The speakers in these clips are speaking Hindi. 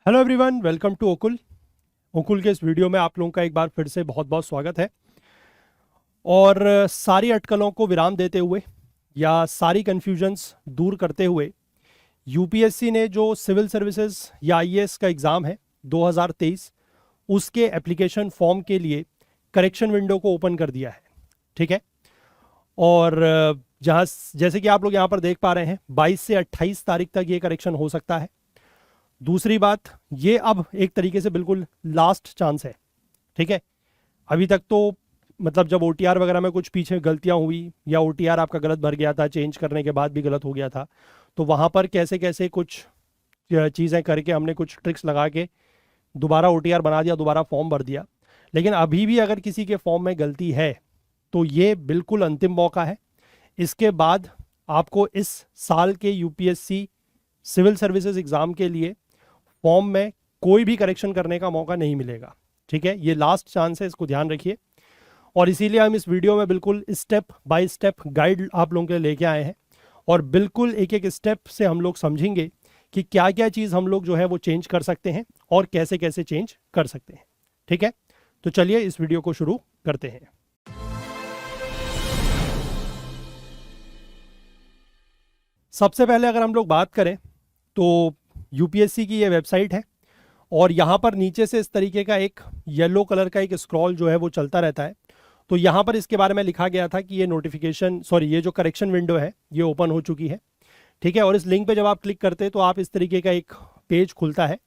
हेलो एवरीवन, वेलकम टू ओकुल के इस वीडियो में आप लोगों का एक बार फिर से बहुत बहुत स्वागत है। और सारी अटकलों को विराम देते हुए या सारी कन्फ्यूजन्स दूर करते हुए यूपीएससी ने जो सिविल सर्विसेज या आईएएस का एग्ज़ाम है 2023 उसके एप्लीकेशन फॉर्म के लिए करेक्शन विंडो को ओपन कर दिया है। ठीक है। और जहाँ जैसे कि आप लोग यहाँ पर देख पा रहे हैं 22 से 28 तारीख तक ये करेक्शन हो सकता है। दूसरी बात, ये अब एक तरीके से बिल्कुल लास्ट चांस है। ठीक है। अभी तक तो मतलब जब ओटीआर वगैरह में कुछ पीछे गलतियां हुई या ओटीआर आपका गलत भर गया था, चेंज करने के बाद भी गलत हो गया था, तो वहाँ पर कैसे कैसे कुछ चीज़ें करके हमने कुछ ट्रिक्स लगा के दोबारा ओटीआर बना दिया, दोबारा फॉर्म भर दिया। लेकिन अभी भी अगर किसी के फॉर्म में गलती है तो ये बिल्कुल अंतिम मौका है। इसके बाद आपको इस साल के यूपीएससी सिविल सर्विसेज एग्ज़ाम के लिए फॉर्म में कोई भी करेक्शन करने का मौका नहीं मिलेगा। ठीक है, ये लास्ट चांस है, इसको ध्यान रखिए। और इसीलिए हम इस वीडियो में बिल्कुल स्टेप बाय स्टेप गाइड आप लोगों के लिए लेके आए हैं और बिल्कुल एक एक स्टेप से हम लोग समझेंगे कि क्या क्या चीज़ हम लोग जो है वो चेंज कर सकते हैं और कैसे कैसे चेंज कर सकते हैं। ठीक है, तो चलिए इस वीडियो को शुरू करते हैं। सबसे पहले अगर हम लोग बात करें तो यूपीएससी की ये वेबसाइट है और यहाँ पर नीचे से इस तरीके का एक येलो कलर का एक स्क्रॉल जो है वो चलता रहता है। तो यहाँ पर इसके बारे में लिखा गया था कि ये जो करेक्शन विंडो है ये ओपन हो चुकी है। ठीक है, और इस लिंक पे जब आप क्लिक करते हैं तो आप इस तरीके का एक पेज खुलता है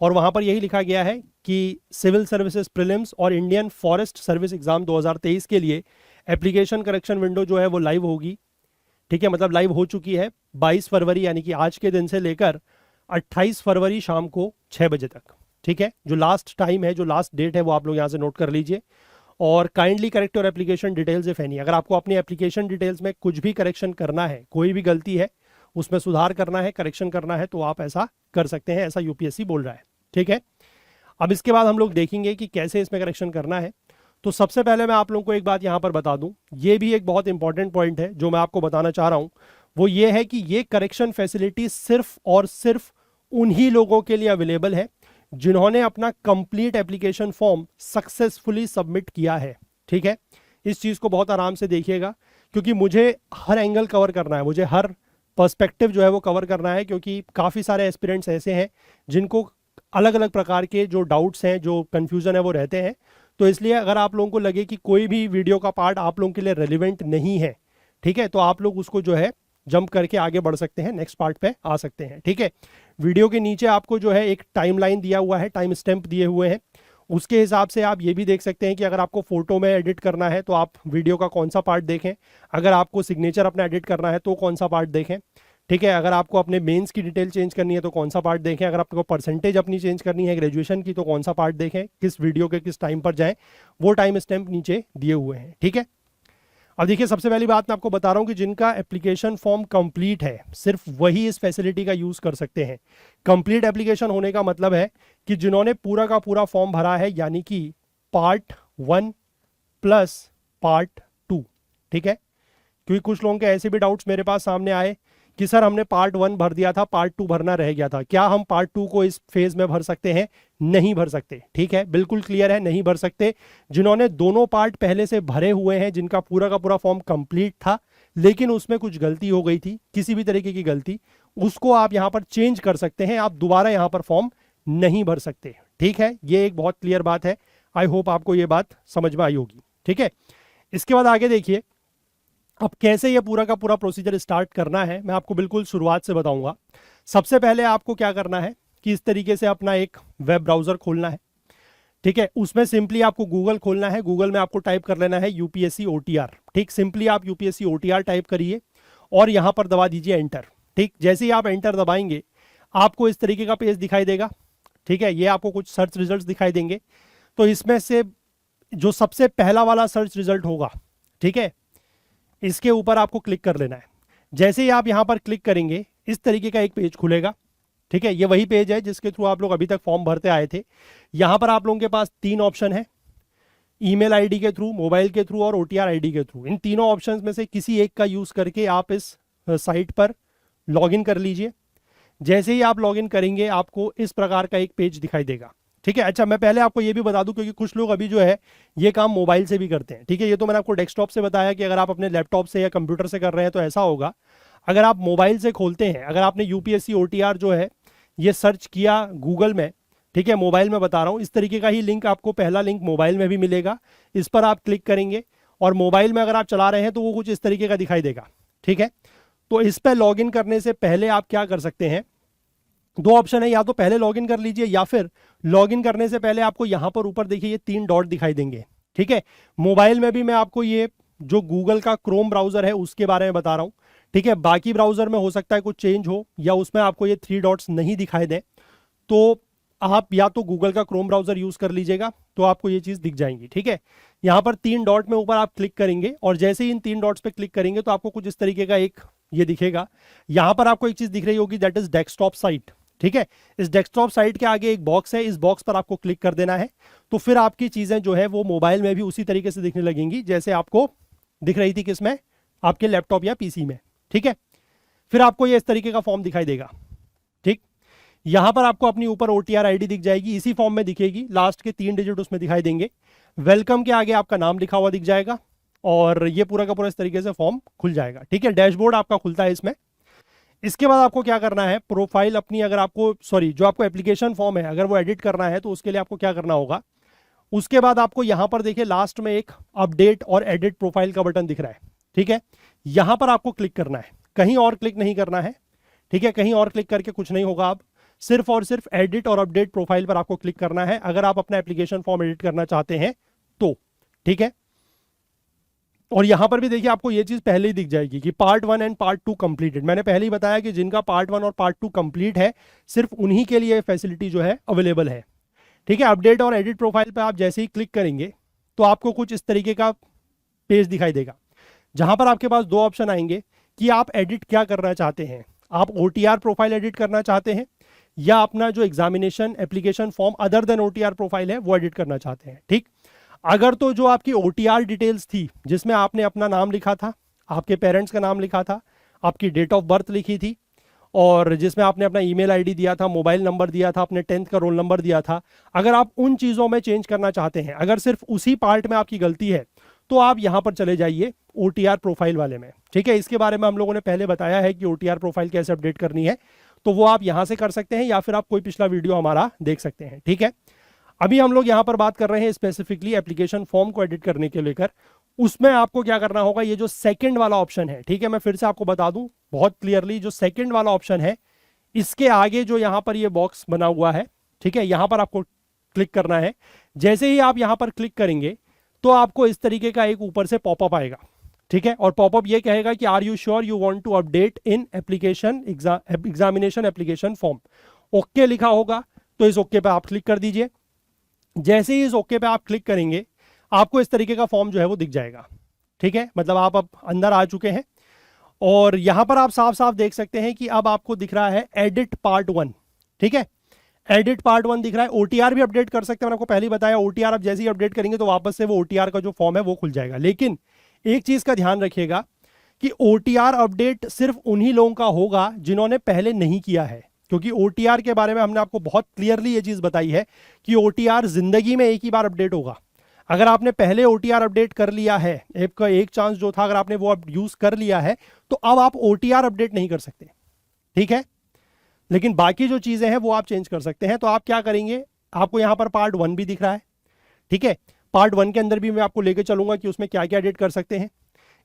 और वहाँ पर यही लिखा गया है कि सिविल सर्विसेज प्रीलिम्स और इंडियन फॉरेस्ट सर्विस एग्जाम 2023 के लिए एप्लीकेशन करेक्शन विंडो जो है वो लाइव होगी। ठीक है, मतलब लाइव हो चुकी है 22 फरवरी यानी कि आज के दिन से लेकर 28 फरवरी शाम को 6 बजे तक। ठीक है, जो लास्ट टाइम है, जो लास्ट डेट है वो आप लोग यहाँ से नोट कर लीजिए। और kindly correct your application details if any, अगर आपको अपनी एप्लीकेशन डिटेल्स में कुछ भी करेक्शन करना है, कोई भी गलती है उसमें सुधार करना है, करेक्शन करना है, तो आप ऐसा कर सकते हैं, ऐसा यूपीएससी बोल रहा है। ठीक है, अब इसके बाद हम लोग देखेंगे कि कैसे इसमें करेक्शन करना है। तो सबसे पहले मैं आप लोगों को एक बात यहाँ पर बता दूँ, ये भी एक बहुत इंपॉर्टेंट पॉइंट है जो मैं आपको बताना चाह रहा हूँ। वो ये है कि ये करेक्शन फैसिलिटी सिर्फ और सिर्फ उन्हीं लोगों के लिए अवेलेबल है जिन्होंने अपना complete application form successfully submit किया है। ठीक है, इस चीज़ को बहुत आराम से देखिएगा क्योंकि मुझे हर एंगल कवर करना है, मुझे हर पर्सपेक्टिव जो है वो कवर करना है, क्योंकि काफ़ी सारे एस्पिरेंट्स ऐसे हैं जिनको अलग अलग प्रकार के जो डाउट्स हैं, जो कन्फ्यूज़न है वो रहते हैं। तो इसलिए अगर आप लोगों को लगे कि कोई भी वीडियो का पार्ट आप लोगों के लिए रेलिवेंट नहीं है, ठीक है, तो आप लोग उसको जो है जंप करके आगे बढ़ सकते हैं, नेक्स्ट पार्ट पे आ सकते हैं। ठीक है, वीडियो के नीचे आपको जो है एक टाइमलाइन दिया हुआ है, टाइम स्टैम्प दिए हुए हैं, उसके हिसाब से आप ये भी देख सकते हैं कि अगर आपको फोटो में एडिट करना है तो आप वीडियो का कौन सा पार्ट देखें, अगर आपको सिग्नेचर अपना एडिट करना है तो कौन सा पार्ट देखें। ठीक है, अगर आपको अपने मेंस की डिटेल चेंज करनी है तो कौन सा पार्ट देखें, अगर आपको परसेंटेज अपनी चेंज करनी है ग्रेजुएशन की तो कौन सा पार्ट देखें, किस वीडियो के किस टाइम पर जाएं, वो टाइम स्टैम्प नीचे दिए हुए हैं। ठीक है, अब देखिए सबसे पहली बात मैं आपको बता रहा हूं कि जिनका एप्लीकेशन फॉर्म कंप्लीट है सिर्फ वही इस फैसिलिटी का यूज़ कर सकते हैं। कंप्लीट एप्लीकेशन होने का मतलब है कि जिन्होंने पूरा का पूरा फॉर्म भरा है, यानी कि पार्ट 1 प्लस पार्ट 2। ठीक है, क्योंकि कुछ लोगों के ऐसे भी डाउट्स मेरे पास सामने आए कि सर हमने पार्ट 1 भर दिया था, पार्ट 2 भरना रह गया था, क्या हम पार्ट 2 को इस फेज में भर सकते हैं? नहीं भर सकते। ठीक है, बिल्कुल क्लियर है, नहीं भर सकते। जिन्होंने दोनों पार्ट पहले से भरे हुए हैं, जिनका पूरा का पूरा फॉर्म कंप्लीट था लेकिन उसमें कुछ गलती हो गई थी, किसी भी तरीके की गलती, उसको आप यहां पर चेंज कर सकते हैं, आप दोबारा यहां पर फॉर्म नहीं भर सकते। ठीक है, ये एक बहुत क्लियर बात है, आई होप आपको ये बात समझ में आई होगी। ठीक है, इसके बाद आगे देखिए अब कैसे ये पूरा का पूरा प्रोसीजर स्टार्ट करना है, मैं आपको बिल्कुल शुरुआत से बताऊंगा। सबसे पहले आपको क्या करना है कि इस तरीके से अपना एक वेब ब्राउजर खोलना है। ठीक है, उसमें सिंपली आपको गूगल खोलना है, गूगल में आपको टाइप कर लेना है यूपीएससी ओटीआर। ठीक, सिंपली आप यूपीएससी ओटीआर टाइप करिए और यहां पर दबा दीजिए एंटर। ठीक, जैसे ही आप एंटर दबाएंगे आपको इस तरीके का पेज दिखाई देगा। ठीक है, ये आपको कुछ सर्च रिजल्ट दिखाई देंगे, तो इसमें से जो सबसे पहला वाला सर्च रिजल्ट होगा, ठीक है, इसके ऊपर आपको क्लिक कर लेना है। जैसे ही आप यहां पर क्लिक करेंगे इस तरीके का एक पेज खुलेगा। ठीक है, ये वही पेज है जिसके थ्रू आप लोग अभी तक फॉर्म भरते आए थे। यहां पर आप लोगों के पास 3 ऑप्शन है, ईमेल आईडी के थ्रू, मोबाइल के थ्रू और ओटीआर आईडी के थ्रू। इन तीनों ऑप्शंस में से किसी एक का यूज करके आप इस साइट पर लॉगिन कर लीजिए। जैसे ही आप लॉगिन करेंगे आपको इस प्रकार का एक पेज दिखाई देगा। ठीक है, अच्छा मैं पहले आपको ये भी बता दूं क्योंकि कुछ लोग अभी जो है ये काम मोबाइल से भी करते हैं। ठीक है, ये तो मैंने आपको डेस्कटॉप से बताया कि अगर आप अपने लैपटॉप से या कंप्यूटर से कर रहे हैं तो ऐसा होगा। अगर आप मोबाइल से खोलते हैं, अगर आपने यूपीएससी ओटीआर जो है ये सर्च किया गूगल में, ठीक है, मोबाइल में बता रहा हूँ, इस तरीके का ही लिंक आपको पहला लिंक मोबाइल में भी मिलेगा। इस पर आप क्लिक करेंगे और मोबाइल में अगर आप चला रहे हैं तो वो कुछ इस तरीके का दिखाई देगा। ठीक है, तो इस पर लॉगिन करने से पहले आप क्या कर सकते हैं, दो ऑप्शन है, या तो पहले लॉगिन कर लीजिए या फिर लॉगिन करने से पहले आपको यहां पर ऊपर देखिए ये 3 डॉट दिखाई देंगे। ठीक है, मोबाइल में भी मैं आपको ये जो गूगल का क्रोम ब्राउजर है उसके बारे में बता रहा हूं। ठीक है, बाकी ब्राउजर में हो सकता है कुछ चेंज हो या उसमें आपको ये 3 डॉट्स नहीं दिखाई दे, तो आप या तो गूगल का क्रोम ब्राउजर यूज कर लीजिएगा तो आपको ये चीज दिख जाएंगी। ठीक है, यहां पर 3 डॉट में ऊपर आप क्लिक करेंगे और जैसे ही इन 3 डॉट्स पे क्लिक करेंगे तो आपको कुछ इस तरीके का एक ये दिखेगा। यहां पर आपको एक चीज दिख रही होगी, दैट इज डेस्कटॉप साइट। ठीक है, इस डेस्कटॉप साइट के आगे एक बॉक्स है, इस बॉक्स पर आपको क्लिक कर देना है, तो फिर आपकी चीजें जो है वो मोबाइल में भी उसी तरीके से दिखने लगेंगी जैसे आपको दिख रही थी किसमें, आपके लैपटॉप या पीसी में। ठीक है, फिर आपको ये इस तरीके का फॉर्म दिखाई देगा। ठीक, यहां पर आपको अपनी ऊपर ओटीआर आईडी दिख जाएगी, इसी फॉर्म में दिखेगी, लास्ट के 3 डिजिट उसमें दिखाई देंगे। वेलकम के आगे आपका नाम लिखा हुआ दिख जाएगा और ये पूरा का पूरा इस तरीके से फॉर्म खुल जाएगा। ठीक है, डैशबोर्ड आपका खुलता है इसमें। इसके बाद आपको क्या करना है, प्रोफाइल अपनी, अगर आपको जो आपको एप्लीकेशन फॉर्म है अगर वो एडिट करना है तो उसके लिए आपको क्या करना होगा, उसके बाद आपको यहां पर देखिए लास्ट में एक अपडेट और एडिट प्रोफाइल का बटन दिख रहा है। ठीक है, यहां पर आपको क्लिक करना है, कहीं और क्लिक नहीं करना है। ठीक है, कहीं और क्लिक करके कुछ नहीं होगा, अब सिर्फ और सिर्फ एडिट और अपडेट प्रोफाइल पर आपको क्लिक करना है अगर आप अपना एप्लीकेशन फॉर्म एडिट करना चाहते हैं तो। ठीक है, और यहां पर भी देखिए आपको ये चीज पहले ही दिख जाएगी कि पार्ट 1 एंड पार्ट 2 कंप्लीटेड। मैंने पहले ही बताया कि जिनका पार्ट 1 और पार्ट 2 कंप्लीट है सिर्फ उन्हीं के लिए फैसिलिटी जो है अवेलेबल है। ठीक है, अपडेट और एडिट प्रोफाइल पे आप जैसे ही क्लिक करेंगे तो आपको कुछ इस तरीके का पेज दिखाई देगा जहां पर आपके पास 2 ऑप्शन आएंगे कि आप एडिट क्या करना चाहते हैं, आप ओटीआर प्रोफाइल एडिट करना चाहते हैं या अपना जो examination application form other than OTR profile है वो एडिट करना चाहते हैं। ठीक, अगर तो जो आपकी ओटीआर डिटेल्स थी जिसमें आपने अपना नाम लिखा था, आपके पेरेंट्स का नाम लिखा था, आपकी डेट ऑफ बर्थ लिखी थी और जिसमें आपने अपना ईमेल आईडी दिया था, मोबाइल नंबर दिया था, अपने 10th का रोल नंबर दिया था, अगर आप उन चीज़ों में चेंज करना चाहते हैं, अगर सिर्फ उसी पार्ट में आपकी गलती है तो आप यहां पर चले जाइए ओटीआर प्रोफाइल वाले में। ठीक है, इसके बारे में हम लोगों ने पहले बताया है कि ओटीआर प्रोफाइल कैसे अपडेट करनी है, तो वो आप यहां से कर सकते हैं या फिर आप कोई पिछला वीडियो हमारा देख सकते हैं। ठीक है, अभी हम लोग यहां पर बात कर रहे हैं स्पेसिफिकली एप्लीकेशन फॉर्म को एडिट करने के लेकर। उसमें आपको क्या करना होगा, ये जो सेकंड वाला ऑप्शन है, ठीक है, मैं फिर से आपको बता दूं बहुत क्लियरली, जो सेकंड वाला ऑप्शन है इसके आगे जो यहां पर ये बॉक्स बना हुआ है, ठीक है, यहां पर आपको क्लिक करना है। जैसे ही आप यहां पर क्लिक करेंगे तो आपको इस तरीके का एक ऊपर से पॉपअप आएगा। ठीक है, और पॉपअप ये कहेगा कि are you sure you want to update in application examination application form. Okay लिखा होगा तो इस ओके पे आप क्लिक कर दीजिए। जैसे ही इस ओके पे आप क्लिक करेंगे आपको इस तरीके का फॉर्म जो है वो दिख जाएगा। ठीक है, मतलब आप अब अंदर आ चुके हैं और यहां पर आप साफ साफ देख सकते हैं कि अब आपको दिख रहा है एडिट पार्ट 1। ठीक है, एडिट पार्ट 1 दिख रहा है। ओटीआर भी अपडेट कर सकते हैं, मैंने आपको पहले ही बताया, ओटीआर आप जैसे ही अपडेट करेंगे तो वापस से वो ओटीआर का जो फॉर्म है वो खुल जाएगा। लेकिन एक चीज का ध्यान रखिएगा कि ओटीआर अपडेट सिर्फ उन्हीं लोगों का होगा जिन्होंने पहले नहीं किया है, क्योंकि ओटीआर के बारे में हमने आपको बहुत क्लियरली ये चीज बताई है कि ओटीआर जिंदगी में एक ही बार अपडेट होगा। अगर आपने पहले ओटीआर अपडेट कर लिया है, आपका एक चांस जो था, अगर आपने वो यूज कर लिया है तो अब आप ओटीआर अपडेट नहीं कर सकते। ठीक है, लेकिन बाकी जो चीजें हैं वो आप चेंज कर सकते हैं। तो आप क्या करेंगे, आपको यहां पर पार्ट 1 भी दिख रहा है। ठीक है, पार्ट 1 के अंदर भी मैं आपको लेके चलूंगा कि उसमें क्या क्या एडिट कर सकते हैं।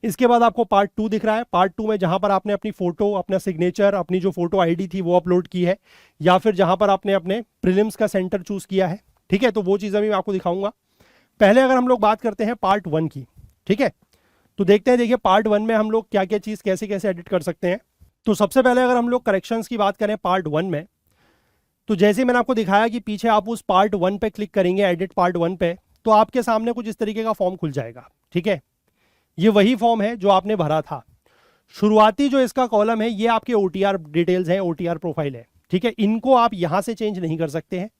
इसके बाद आपको पार्ट 2 दिख रहा है। पार्ट 2 में जहां पर आपने अपनी फोटो, अपना सिग्नेचर, अपनी जो फोटो आईडी थी वो अपलोड की है, या फिर जहां पर आपने अपने प्रीलिम्स का सेंटर चूज किया है। ठीक है, तो वो चीजें भी मैं आपको दिखाऊंगा। पहले अगर हम लोग बात करते हैं पार्ट 1 की, ठीक है, तो देखते हैं, देखिए पार्ट 1 में हम लोग क्या क्या चीज कैसे कैसे एडिट कर सकते हैं। तो सबसे पहले अगर हम लोग करेक्शंस की बात करें पार्ट 1 में, तो जैसे मैंने आपको दिखाया कि पीछे आप उस पार्ट 1 पे क्लिक करेंगे, एडिट पार्ट 1 पे, तो आपके सामने कुछ इस तरीके का फॉर्म खुल जाएगा। ठीक है, ये वही फॉर्म है जो आपने भरा था। शुरुआती जो इसका कॉलम है ये आपके ओटीआर डिटेल्स हैं, ओटीआर प्रोफाइल है। ठीक है, इनको आप यहां से चेंज नहीं कर सकते हैं।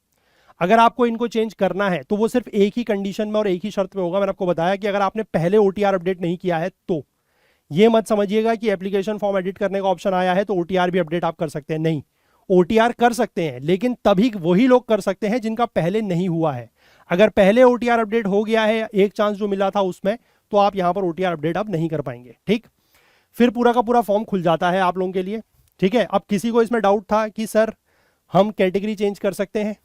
अगर आपको इनको चेंज करना है तो वो सिर्फ एक ही कंडीशन में और एक ही शर्त पे होगा। मैंने आपको बताया कि अगर आपने पहले ओटीआर अपडेट नहीं किया है तो ये मत समझिएगा कि एप्लीकेशन फॉर्म एडिट करने का ऑप्शन आया है तो ओटीआर भी अपडेट आप कर सकते हैं, नहीं। OTR कर सकते हैं, लेकिन तभी वही लोग कर सकते हैं जिनका पहले नहीं हुआ है। अगर पहले OTR अपडेट हो गया है, एक चांस जो मिला था उसमें, तो आप यहां पर OTR अपडेट अब नहीं कर पाएंगे। ठीक, फिर पूरा का पूरा फॉर्म खुल जाता है आप लोगों के लिए। ठीक है, अब किसी को इसमें डाउट था कि सर हम कैटेगरी चेंज कर सकते हैं,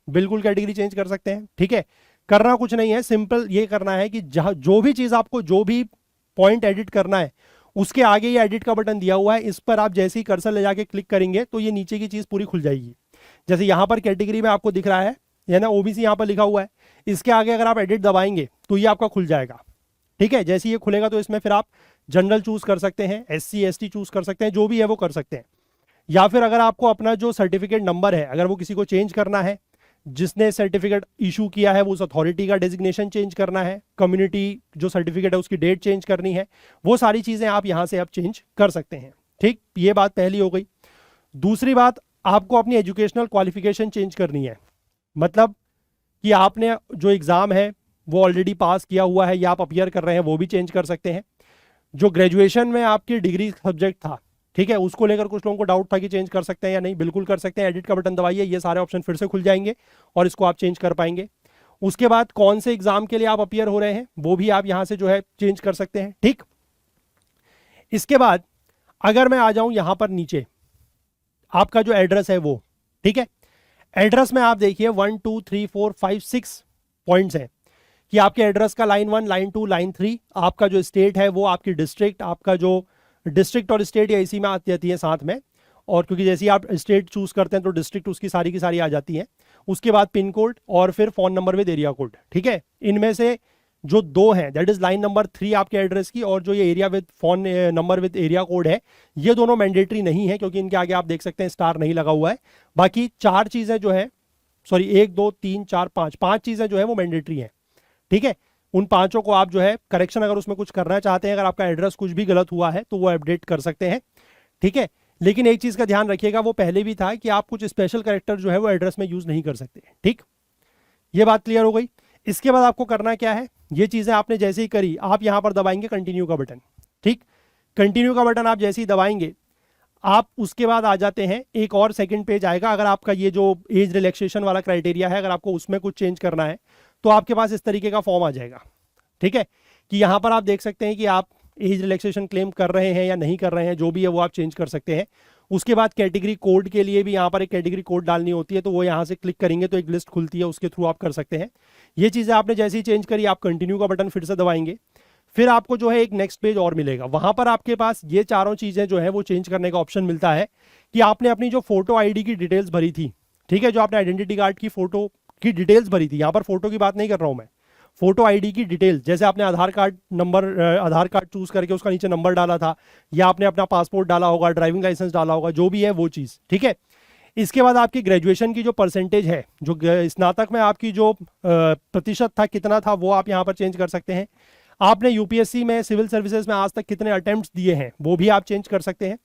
बिल्कुल कैटेगरी चेंज कर सकते हैं। ठीक है, करना कुछ नहीं है, सिंपल ये करना है कि जहां जो भी चीज आपको, जो भी पॉइंट एडिट करना है, उसके आगे ये एडिट का बटन दिया हुआ है, इस पर आप जैसे ही कर्सर ले जाके क्लिक करेंगे तो ये नीचे की चीज पूरी खुल जाएगी। जैसे यहां पर कैटेगरी में आपको दिख रहा है ना, OBC यहां पर लिखा हुआ है, इसके आगे अगर आप एडिट दबाएंगे तो ये आपका खुल जाएगा। ठीक है, जैसे ये खुलेगा तो इसमें फिर आप जनरल चूज कर सकते हैं, SC ST चूज कर सकते हैं, जो भी है वो कर सकते हैं। या फिर अगर आपको अपना जो सर्टिफिकेट नंबर है, अगर वो किसी को चेंज करना है, जिसने सर्टिफिकेट इशू किया है वो उस अथॉरिटी का डेजिग्नेशन चेंज करना है, कम्युनिटी जो सर्टिफिकेट है उसकी डेट चेंज करनी है, वो सारी चीजें आप यहां से आप चेंज कर सकते हैं। ठीक, ये बात पहली हो गई। दूसरी बात, आपको अपनी एजुकेशनल क्वालिफिकेशन चेंज करनी है, मतलब कि आपने जो एग्जाम है वो ऑलरेडी पास किया हुआ है या आप अपीयर कर रहे हैं, वो भी चेंज कर सकते हैं। जो ग्रेजुएशन में आपकी डिग्री सब्जेक्ट था, ठीक है, उसको लेकर कुछ लोगों को डाउट था कि चेंज कर सकते हैं या नहीं, बिल्कुल कर सकते हैं। एडिट का बटन दबाइए, ये सारे ऑप्शन फिर से खुल जाएंगे और इसको आप चेंज कर पाएंगे। उसके बाद कौन से एग्जाम के लिए आप अपीयर हो रहे हैं वो भी आप यहां से जो है चेंज कर सकते हैं। ठीक, इसके बाद अगर मैं आ जाऊं यहां पर नीचे, आपका जो एड्रेस है वो, ठीक है, एड्रेस में आप देखिए 1 2 3 4 5 6 पॉइंट्स हैं कि आपके एड्रेस का लाइन 1, लाइन 2, लाइन 3, आपका जो स्टेट है वो, आपकी डिस्ट्रिक्ट, आपका जो डिस्ट्रिक्ट और स्टेट या इसी में आती जाती है साथ में, और क्योंकि जैसे ही आप स्टेट चूज करते हैं तो डिस्ट्रिक्ट उसकी सारी की सारी आ जाती है। उसके बाद पिन कोड और फिर phone number with area code. ठीक है, इनमें से जो दो हैं, दैट इज लाइन नंबर 3 आपके एड्रेस की, और जो ये area with phone number with area code है, ये दोनों मैंडेटरी नहीं है, क्योंकि इनके आगे आप देख सकते हैं स्टार नहीं लगा हुआ है। बाकी 4 चीजें जो है, सॉरी 1 2 3 4 5, 5 चीजें जो है वो मैंडेटरी हैं। ठीक है, उन 5 को आप जो है करेक्शन अगर उसमें कुछ करना चाहते हैं, अगर आपका एड्रेस कुछ भी गलत हुआ है तो वो अपडेट कर सकते हैं। ठीक है, लेकिन एक चीज का ध्यान रखिएगा, वो पहले भी था कि आप कुछ स्पेशल कैरेक्टर जो है वो एड्रेस में यूज नहीं कर सकते। ठीक, ये बात क्लियर हो गई। इसके बाद आपको करना क्या है, ये चीजें आपने जैसे ही करी, आप यहां पर दबाएंगे कंटिन्यू का बटन। ठीक, कंटिन्यू का बटन आप जैसे ही दबाएंगे, आप उसके बाद आ जाते हैं एक और सेकंड पेज आएगा। अगर आपका ये जो एज रिलैक्सेशन वाला क्राइटेरिया है, अगर आपको उसमें कुछ चेंज करना है तो आपके पास इस तरीके का फॉर्म आ जाएगा। ठीक है, कि यहां पर आप देख सकते हैं कि आप एज रिलैक्सेशन क्लेम कर रहे हैं या नहीं कर रहे हैं, जो भी है वो आप चेंज कर सकते हैं। उसके बाद कैटेगरी कोड के लिए भी यहाँ पर एक कैटेगरी कोड डालनी होती है, तो वो यहाँ से क्लिक करेंगे तो एक लिस्ट खुलती है, उसके थ्रू आप कर सकते हैं। ये चीज़ें आपने जैसे ही चेंज करी, आप कंटिन्यू का बटन फिर से दबाएंगे, फिर आपको जो है एक नेक्स्ट पेज और मिलेगा। वहां पर आपके पास ये चारों चीज़ें जो है वो चेंज करने का ऑप्शन मिलता है कि आपने अपनी जो फोटो ID की डिटेल्स भरी थी, ठीक है, जो आपने आइडेंटिटी कार्ड की फोटो की डिटेल्स भरी थी, यहाँ पर फोटो की बात नहीं कर रहा हूँ मैं, फोटो ID की डिटेल, जैसे आपने आधार कार्ड नंबर, आधार कार्ड चूज करके उसका नीचे नंबर डाला था, या आपने अपना पासपोर्ट डाला होगा, ड्राइविंग लाइसेंस डाला होगा, जो भी है वो चीज़। ठीक है, इसके बाद आपकी ग्रेजुएशन की जो परसेंटेज है, जो स्नातक में आपकी जो प्रतिशत था, कितना था, वो आप यहाँ पर चेंज कर सकते हैं। आपने UPSC में, सिविल सर्विसेज में आज तक कितने अटेम्प्ट्स दिए हैं, वो भी आप चेंज कर सकते हैं।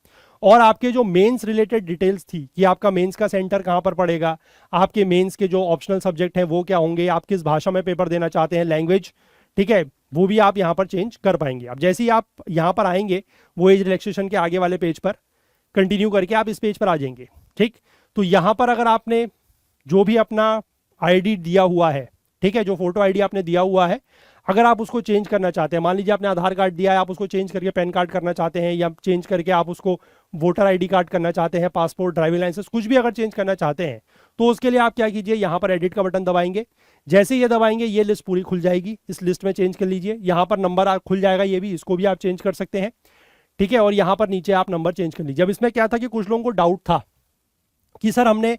और आपके जो मेंस रिलेटेड डिटेल्स थी कि आपका मेंस का सेंटर कहाँ पर पड़ेगा, आपके मेंस के जो ऑप्शनल सब्जेक्ट हैं वो क्या होंगे, आप किस भाषा में पेपर देना चाहते हैं, लैंग्वेज, ठीक है, वो भी आप यहाँ पर चेंज कर पाएंगे। अब जैसे ही आप यहाँ पर आएंगे, वो एज रिलैक्सेशन के आगे वाले पेज पर कंटिन्यू करके आप इस पेज पर आ जाएंगे। ठीक, तो यहाँ पर अगर आपने जो भी अपना ID दिया हुआ है, ठीक है, जो फोटो ID आपने दिया हुआ है, अगर आप उसको चेंज करना चाहते हैं, मान लीजिए आपने आधार कार्ड दिया है, आप उसको चेंज करके पैन कार्ड करना चाहते हैं, या चेंज करके आप उसको वोटर ID कार्ड करना चाहते हैं, पासपोर्ट, ड्राइविंग लाइसेंस, कुछ भी अगर चेंज करना चाहते हैं, तो उसके लिए आप क्या कीजिए, यहाँ पर एडिट का बटन दबाएंगे। जैसे ये दबाएंगे, ये लिस्ट पूरी खुल जाएगी, इस लिस्ट में चेंज कर लीजिए। यहाँ पर नंबर खुल जाएगा, ये भी, इसको भी आप चेंज कर सकते हैं। ठीक है, और यहाँ पर नीचे आप नंबर चेंज कर लीजिए। अब इसमें क्या था कि कुछ लोगों को डाउट था कि सर हमने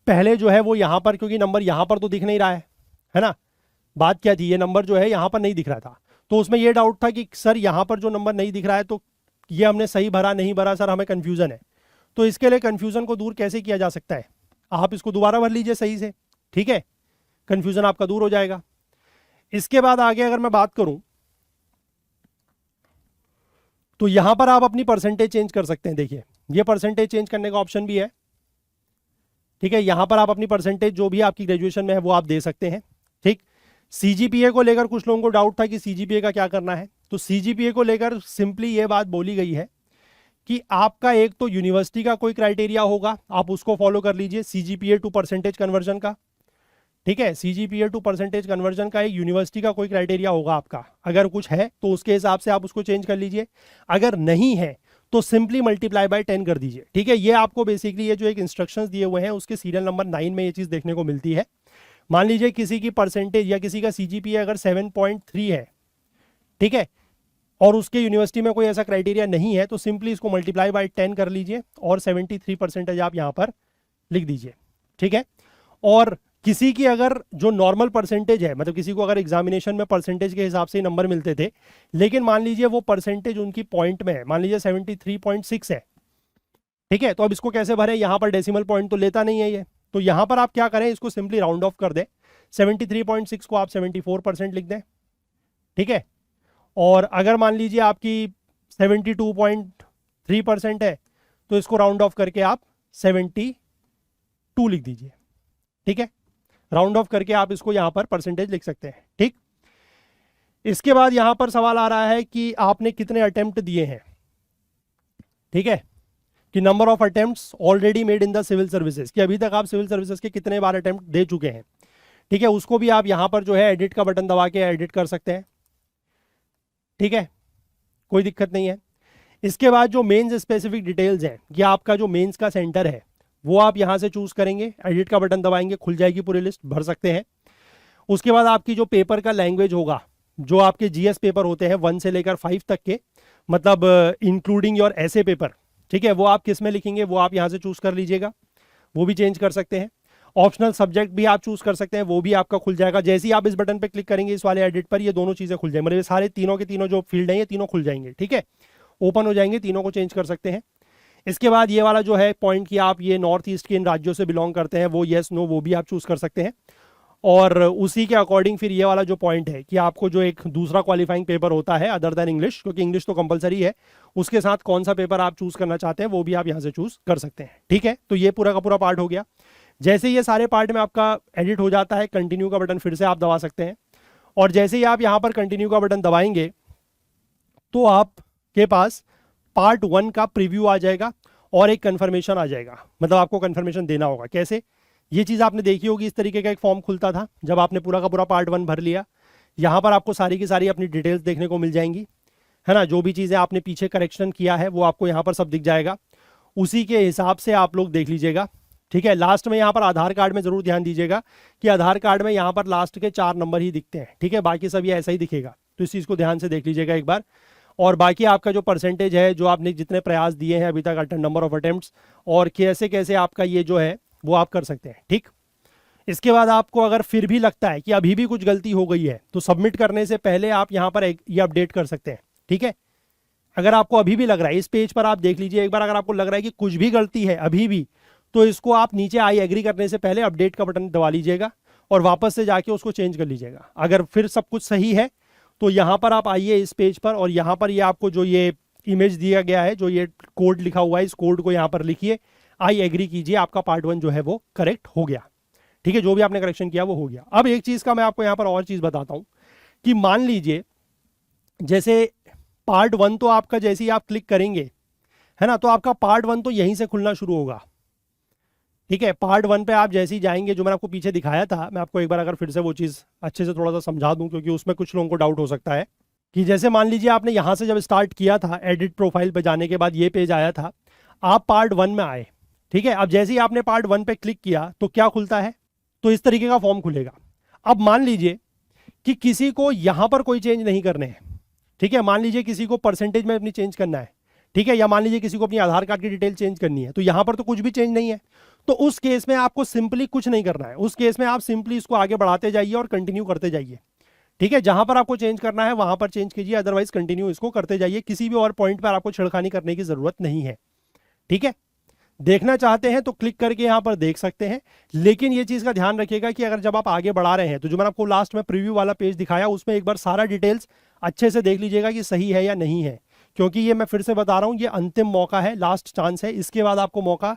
पहले जो है वो यहाँ पर, क्योंकि नंबर यहाँ पर तो दिख नहीं रहा है ना, बात क्या थी, ये नंबर जो है यहाँ पर नहीं दिख रहा था, तो उसमें ये डाउट था कि सर यहाँ पर जो नंबर नहीं दिख रहा है तो ये हमने सही भरा नहीं भरा, सर हमें कन्फ्यूजन है। तो इसके लिए कन्फ्यूजन को दूर कैसे किया जा सकता है, आप इसको दोबारा भर लीजिए सही से। ठीक है, कन्फ्यूजन आपका दूर हो जाएगा। इसके बाद आगे अगर मैं बात करूं तो यहां पर आप अपनी परसेंटेज चेंज कर सकते हैं। देखिए, ये परसेंटेज चेंज करने का ऑप्शन भी है। ठीक है, यहां पर आप अपनी परसेंटेज जो भी आपकी ग्रेजुएशन में है वो आप दे सकते हैं। ठीक, CGPA को लेकर कुछ लोगों को डाउट था कि CGPA का क्या करना है, तो CGPA को लेकर सिंपली ये बात बोली गई है कि आपका एक तो यूनिवर्सिटी का कोई क्राइटेरिया होगा, आप उसको फॉलो कर लीजिए, सीजीपीए टू परसेंटेज कन्वर्जन का। ठीक है, सीजीपीए टू परसेंटेज कन्वर्जन का एक यूनिवर्सिटी का कोई क्राइटेरिया होगा आपका, अगर कुछ है तो उसके हिसाब से आप उसको चेंज कर लीजिए, अगर नहीं है तो सिंपली मल्टीप्लाई बाय 10 कर दीजिए। ठीक है, ये आपको बेसिकली ये जो एक इंस्ट्रक्शंस दिए हुए हैं उसके सीरियल नंबर 9 में ये चीज़ देखने को मिलती है। मान लीजिए किसी की परसेंटेज या किसी का सीजीपीए अगर 7.3 है, ठीक है, और उसके यूनिवर्सिटी में कोई ऐसा क्राइटेरिया नहीं है, तो सिंपली इसको मल्टीप्लाई बाय 10 कर लीजिए और 73 परसेंटेज आप यहाँ पर लिख दीजिए। ठीक है, और किसी की अगर जो नॉर्मल परसेंटेज है, मतलब किसी को अगर एग्जामिनेशन में परसेंटेज के हिसाब से नंबर मिलते थे, लेकिन मान लीजिए वो परसेंटेज उनकी पॉइंट में है, मान लीजिए 73.6 है, ठीक है, तो अब इसको कैसे भरें, यहाँ पर डेसिमल पॉइंट तो लेता नहीं है ये, तो यहाँ पर आप क्या करें, इसको सिंपली राउंड ऑफ कर दें, 73.6 को आप 74% लिख दें। ठीक है, और अगर मान लीजिए आपकी 72.3% है, तो इसको राउंड ऑफ करके आप 72 लिख दीजिए। ठीक है, राउंड ऑफ करके आप इसको यहां पर परसेंटेज लिख सकते हैं। ठीक, इसके बाद यहां पर सवाल आ रहा है कि आपने कितने अटेम्प्ट दिए हैं। ठीक है, कि number of attempts already made in the civil services, कि अभी तक आप सिविल सर्विसेज के कितने बार अटेम्प्ट दे चुके हैं। ठीक है, उसको भी आप यहां पर जो है एडिट का बटन दबा के एडिट कर सकते हैं। ठीक है, कोई दिक्कत नहीं है। इसके बाद जो मेंस स्पेसिफिक डिटेल्स हैं, कि आपका जो मेंस का सेंटर है वो आप यहां से चूज करेंगे, एडिट का बटन दबाएंगे, खुल जाएगी पूरी लिस्ट, भर सकते हैं। उसके बाद आपकी जो पेपर का लैंग्वेज होगा, जो आपके जीएस पेपर होते हैं 1 से लेकर 5 तक के, मतलब इंक्लूडिंग योर ऐसे पेपर, ठीक है, वो आप किस में लिखेंगे वो आप यहां से चूज कर लीजिएगा, वो भी चेंज कर सकते हैं। ऑप्शनल सब्जेक्ट भी आप चूज कर सकते हैं, वो भी आपका खुल जाएगा। जैसे ही आप इस बटन पे क्लिक करेंगे इस वाले एडिट पर, ये दोनों चीजें खुल जाएंगी, मतलब सारे तीनों के तीनों जो फील्ड हैं ये तीनों खुल जाएंगे। ठीक है, ओपन हो जाएंगे, तीनों को चेंज कर सकते हैं। इसके बाद ये वाला जो है पॉइंट कि आप ये नॉर्थ ईस्ट के इन राज्यों से बिलोंग करते हैं, वो येस नो वो भी आप चूज कर सकते हैं। और उसी के अकॉर्डिंग फिर ये वाला जो पॉइंट है कि आपको जो एक दूसरा क्वालिफाइंग पेपर होता है अदर देन इंग्लिश, क्योंकि इंग्लिश तो कंपलसरी है, उसके साथ कौन सा पेपर आप चूज करना चाहते हैं वो भी आप यहाँ से चूज कर सकते हैं। ठीक है, तो ये पूरा का पूरा पार्ट हो गया। जैसे ये सारे पार्ट में आपका एडिट हो जाता है, कंटिन्यू का बटन फिर से आप दबा सकते हैं, और जैसे ही आप यहाँ पर कंटिन्यू का बटन दबाएंगे तो आपके पास पार्ट 1 का प्रीव्यू आ जाएगा और एक कंफर्मेशन आ जाएगा। मतलब आपको कंफर्मेशन देना होगा। कैसे, ये चीज़ आपने देखी होगी, इस तरीके का एक फॉर्म खुलता था जब आपने पूरा का पूरा पार्ट 1 भर लिया। यहाँ पर आपको सारी की सारी अपनी डिटेल्स देखने को मिल जाएंगी, है ना, जो भी चीज़ें आपने पीछे करेक्शन किया है वो आपको यहाँ पर सब दिख जाएगा, उसी के हिसाब से आप लोग देख लीजिएगा। ठीक है, लास्ट में यहाँ पर आधार कार्ड में जरूर ध्यान दीजिएगा कि आधार कार्ड में यहाँ पर लास्ट के 4 नंबर ही दिखते हैं। ठीक है, बाकी सब ये ऐसा ही दिखेगा, तो इस चीज़ को ध्यान से देख लीजिएगा एक बार। और बाकी आपका जो परसेंटेज है, जो आपने जितने प्रयास दिए हैं अभी तक, नंबर ऑफ अटेम्प्ट्स, और कैसे कैसे आपका ये जो है वो आप कर सकते हैं। ठीक, इसके बाद आपको अगर फिर भी लगता है कि अभी भी कुछ गलती हो गई है, तो सबमिट करने से पहले आप यहाँ पर ये अपडेट कर सकते हैं। ठीक है, अगर आपको अभी भी लग रहा है, इस पेज पर आप देख लीजिए एक बार, अगर आपको लग रहा है कि कुछ भी गलती है अभी भी, तो इसको आप नीचे आई एग्री करने से पहले अपडेट का बटन दबा लीजिएगा और वापस से जाके उसको चेंज कर लीजिएगा। अगर फिर सब कुछ सही है तो यहाँ पर आप आइए इस पेज पर, और यहाँ पर ये आपको जो ये इमेज दिया गया है, जो ये कोड लिखा हुआ है, इस कोड को यहाँ पर लिखिए, आई एग्री कीजिए, आपका पार्ट 1 जो है वो करेक्ट हो गया। ठीक है, जो भी आपने करेक्शन किया वो हो गया। अब एक चीज़ का मैं आपको यहाँ पर और चीज़ बताता हूँ कि मान लीजिए जैसे पार्ट 1 तो आपका जैसे ही आप क्लिक करेंगे, है ना, तो आपका पार्ट 1 तो यहीं से खुलना शुरू होगा। ठीक है, पार्ट 1 पे आप जैसे ही जाएंगे, जो मैंने आपको पीछे दिखाया था, मैं आपको एक बार अगर फिर से वो चीज़ अच्छे से थोड़ा सा समझा दूं, क्योंकि उसमें कुछ लोगों को डाउट हो सकता है कि जैसे मान लीजिए आपने यहाँ से जब स्टार्ट किया था, एडिट प्रोफाइल पे जाने के बाद ये पेज आया था, आप पार्ट 1 में आए। ठीक है, अब जैसे ही आपने पार्ट 1 पे क्लिक किया तो क्या खुलता है, तो इस तरीके का फॉर्म खुलेगा। अब मान लीजिए कि किसी को यहाँ पर कोई चेंज नहीं करने हैं। ठीक है, मान लीजिए किसी को परसेंटेज में अपनी चेंज करना है, ठीक है, या मान लीजिए किसी को अपनी आधार कार्ड की डिटेल चेंज करनी है, तो यहाँ पर तो कुछ भी चेंज नहीं है, तो उस केस में आपको सिंपली कुछ नहीं करना है। उस केस में आप सिंपली इसको आगे बढ़ाते जाइए और कंटिन्यू करते जाइए। ठीक है, जहां पर आपको चेंज करना है वहां पर चेंज कीजिए, अदरवाइज कंटिन्यू इसको करते जाइए। किसी भी और पॉइंट पर आपको छेड़खानी करने की जरूरत नहीं है। ठीक है, देखना चाहते हैं तो क्लिक करके यहां पर देख सकते हैं, लेकिन ये चीज का ध्यान रखिएगा कि अगर जब आप आगे बढ़ा रहे हैं, तो जो मैंने आपको लास्ट में प्रीव्यू वाला पेज दिखाया, उसमें एक बार सारा डिटेल्स अच्छे से देख लीजिएगा कि सही है या नहीं है, क्योंकि ये मैं फिर से बता रहा हूं, ये अंतिम मौका है, लास्ट चांस है। इसके बाद आपको मौका